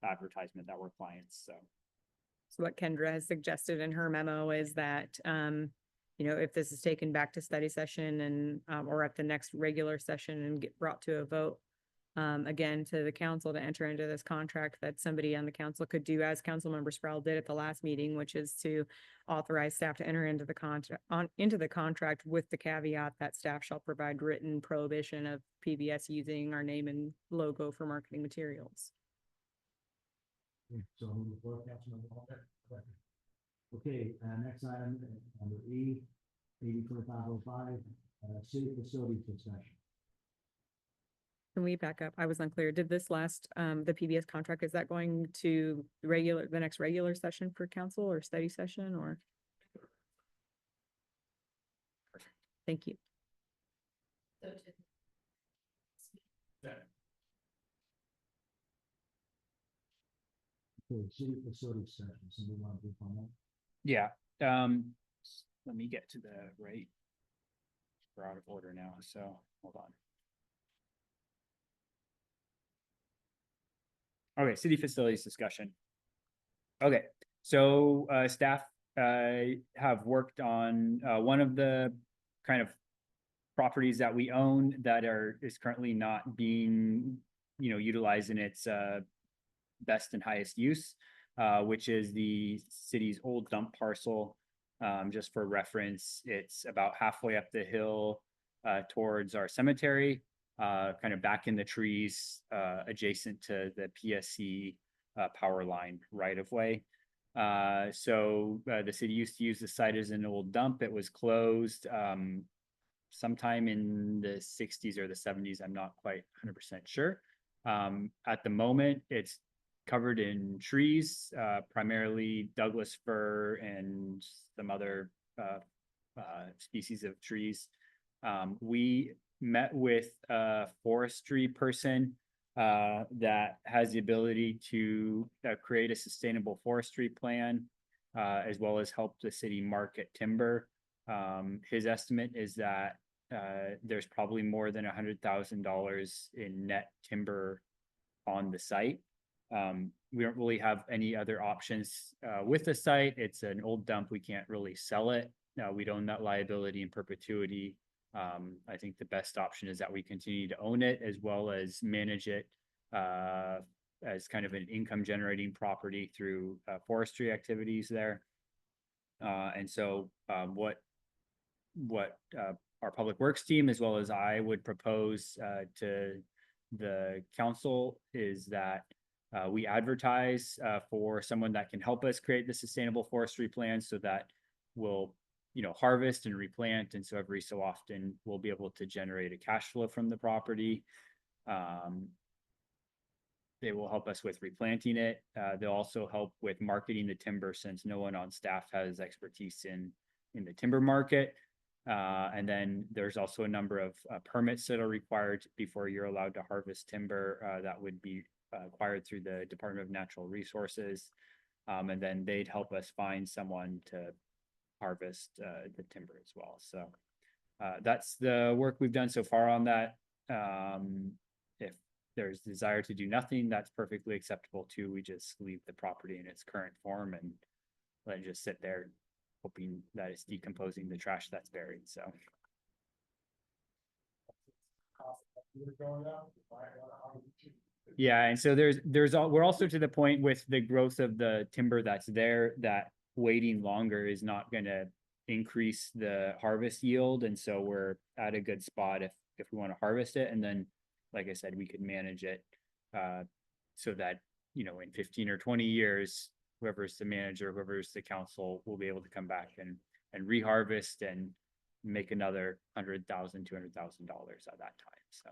advertisement that we're clients. So
what Kendra has suggested in her memo is that, if this is taken back to study session and, or at the next regular session and get brought to a vote, again, to the council to enter into this contract that somebody on the council could do, as Councilmember Sproul did at the last meeting, which is to authorize staff to enter into the contract with the caveat that staff shall provide written prohibition of PBS using our name and logo for marketing materials.
So move the floor, Councilmember Walker. Okay, next item, number E, 802505, city facilities discussion.
Can we back up? I was unclear. Did this last, the PBS contract, is that going to the next regular session for council or study session or? Thank you.
Okay, city facilities discussion, somebody want to brief on that?
Yeah, let me get to the right. We're out of order now, so hold on. Okay, city facilities discussion. Okay, so staff have worked on one of the kind of properties that we own that is currently not being, utilized in its best and highest use, which is the city's old dump parcel. Just for reference, it's about halfway up the hill towards our cemetery, kind of back in the trees, adjacent to the PSC power line right of way. So the city used to use the site as an old dump. It was closed sometime in the 60s or the 70s. I'm not quite 100% sure. At the moment, it's covered in trees, primarily Douglas fir and some other species of trees. We met with a forestry person that has the ability to create a sustainable forestry plan, as well as help the city market timber. His estimate is that there's probably more than $100,000 in net timber on the site. We don't really have any other options with the site. It's an old dump. We can't really sell it. We'd own that liability in perpetuity. I think the best option is that we continue to own it as well as manage it as kind of an income generating property through forestry activities there. And so what our public works team, as well as I, would propose to the council is that we advertise for someone that can help us create the sustainable forestry plan, so that we'll harvest and replant, and so every so often we'll be able to generate a cash flow from the property. They will help us with replanting it. They'll also help with marketing the timber, since no one on staff has expertise in the timber market. And then there's also a number of permits that are required before you're allowed to harvest timber that would be acquired through the Department of Natural Resources. And then they'd help us find someone to harvest the timber as well. So that's the work we've done so far on that. If there's desire to do nothing, that's perfectly acceptable too. We just leave the property in its current form and let it just sit there, hoping that it's decomposing the trash that's buried. So yeah, and so we're also to the point with the growth of the timber that's there, that waiting longer is not going to increase the harvest yield, and so we're at a good spot if we want to harvest it. And then, like I said, we could manage it so that in 15 or 20 years, whoever's the manager, whoever's the council, will be able to come back and reharvest and make another $100,000, $200,000 at that time. So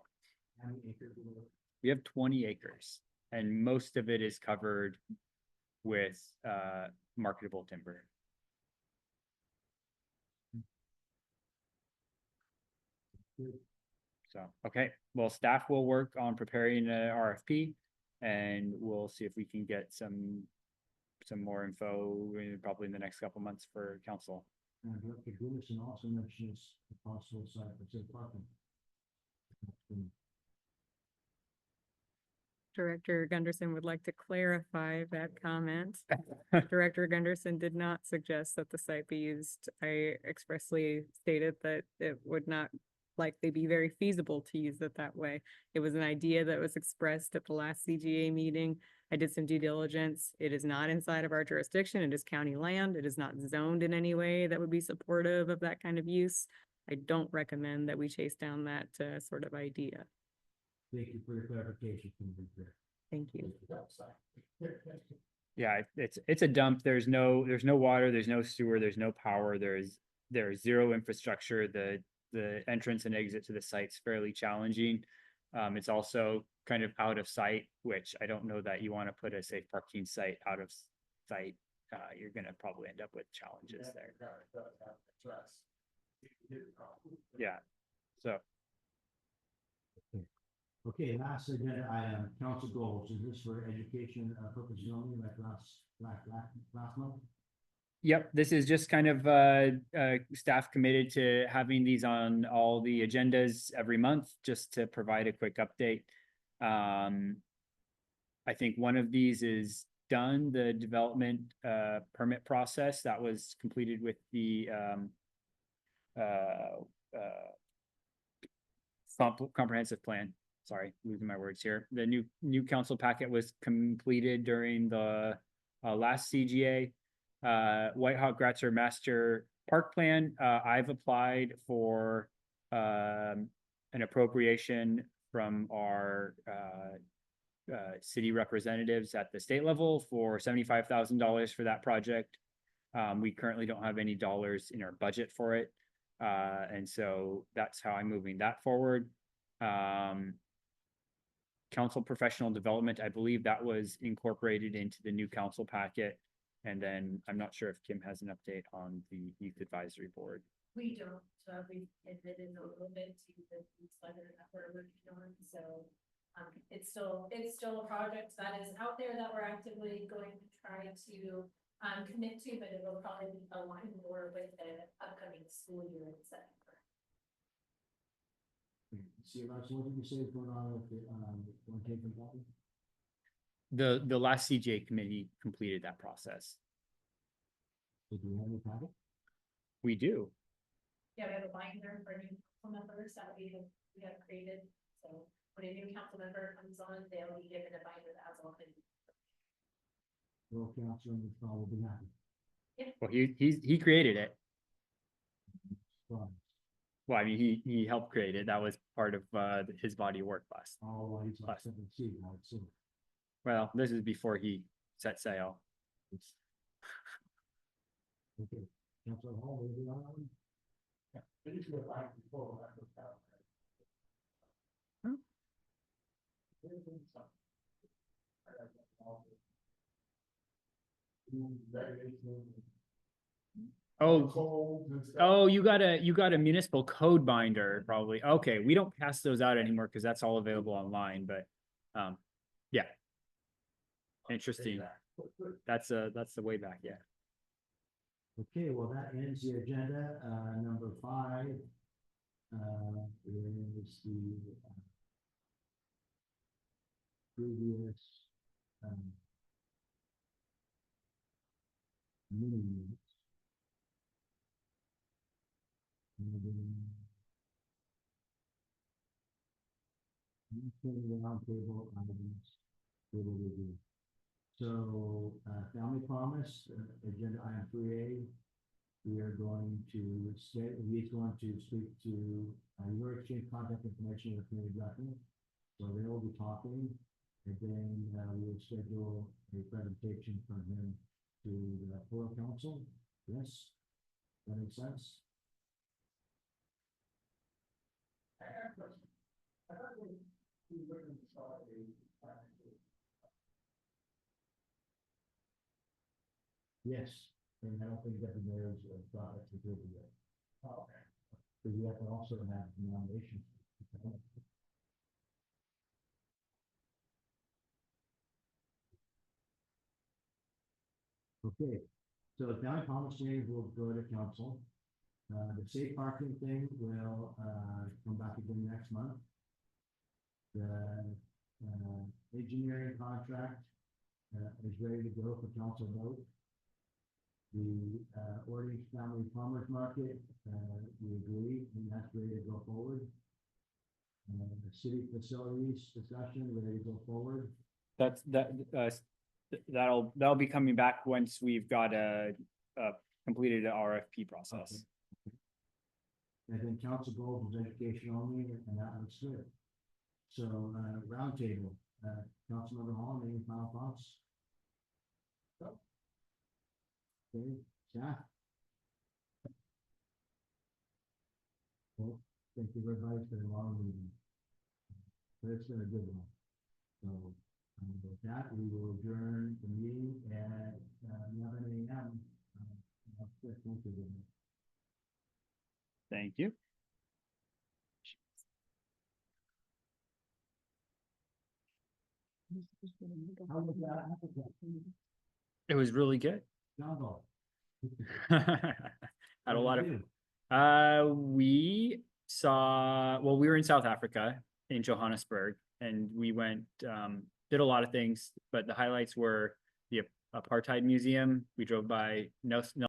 How many acres do we have?
we have 20 acres, and most of it is covered with marketable timber.
Good.
So, okay, well, staff will work on preparing a RFP, and we'll see if we can get some more info probably in the next couple months for council.
And Director Goodison also mentions the possible site for city parking.
Director Gunderson would like to clarify that comment. Director Gunderson did not suggest that the site be used. I expressly stated that it would not likely be very feasible to use it that way. It was an idea that was expressed at the last CGA meeting. I did some due diligence. It is not inside of our jurisdiction. It is county land. It is not zoned in any way that would be supportive of that kind of use. I don't recommend that we chase down that sort of idea.
Thank you for your clarification. Commissioner.
Thank you.
Yeah, it's a dump. There's no water, there's no sewer, there's no power, there's zero infrastructure. The entrance and exit to the site's fairly challenging. It's also kind of out of sight, which I don't know that you want to put a safe parking site out of sight. You're gonna probably end up with challenges there. Yeah, so.
Okay, last agenda item, council goals. Is this for education purposes only, like last month?
Yep, this is just kind of staff committed to having these on all the agendas every month, just to provide a quick update. I think one of these is done, the development permit process that was completed with the comprehensive plan. Sorry, losing my words here. The new council packet was completed during the last CGA. White Hawk Gratzer Master Park Plan. I've applied for an appropriation from our city representatives at the state level for $75,000 for that project. We currently don't have any dollars in our budget for it. And so that's how I'm moving that forward. Council professional development, I believe that was incorporated into the new council packet. And then I'm not sure if Kim has an update on the youth advisory board.
We don't, we've admitted a little bit to the newsletter that we're working on, so. It's still a project that is out there that we're actively going to try to commit to, but it will probably align more with the upcoming school year in September.
See, Russ, what did you say is going on with the one taking copy?
The last CGA committee completed that process.
Did you have any copy?
We do.
Yeah, we have a binder for new council members that we have created, so when a new council member comes on, they'll be given a binder that has all the.
Well, council members will be happy.
Well, he created it.
Fine.
Well, I mean, he helped create it. That was part of his body of work last.
Oh, he's like 17, I would assume.
Well, this is before he set sail.
Okay, Councilor Hall, anything on that one?
Oh, you got a municipal code binder, probably. Okay, we don't pass those out anymore because that's all available online, but yeah. Interesting. That's the way back, yeah.
Okay, well, that ends the agenda. Number 5 is the previous meeting minutes. Roundtable items, table review. So, family promise, agenda item 3A. We are going to say, he's going to speak to your exchange contact information with community document. So they will be talking, and then we will schedule a presentation from him to the Borough Council. Yes, that makes sense. Yes, and I don't think that the mayor's thought to do it yet. Okay. Because you have to also have nominations. Okay, so the county promise change will go to council. The safe parking thing will come back again next month. The engineering contract is ready to go for council vote. The, Orange Family Farmers Market, we agree, and that's ready to go forward. The city facilities discussion, ready to go forward.
That'll be coming back once we've got a completed RFP process.
And then council goals is education only, and that looks good. So, roundtable, Councilmember Hall, any final thoughts? Okay, staff? Well, thank you everybody for the long meeting. But it's been a good one. So, with that, we will adjourn the meeting at 11 a.m. Thank you.
Thank you.
How was that?
It was really good.
Jungle.
Had a lot of,
What did you
we saw, well, we were in South Africa in Johannesburg and we went, did a lot of things, but the highlights were the apartheid museum. We drove by Nelson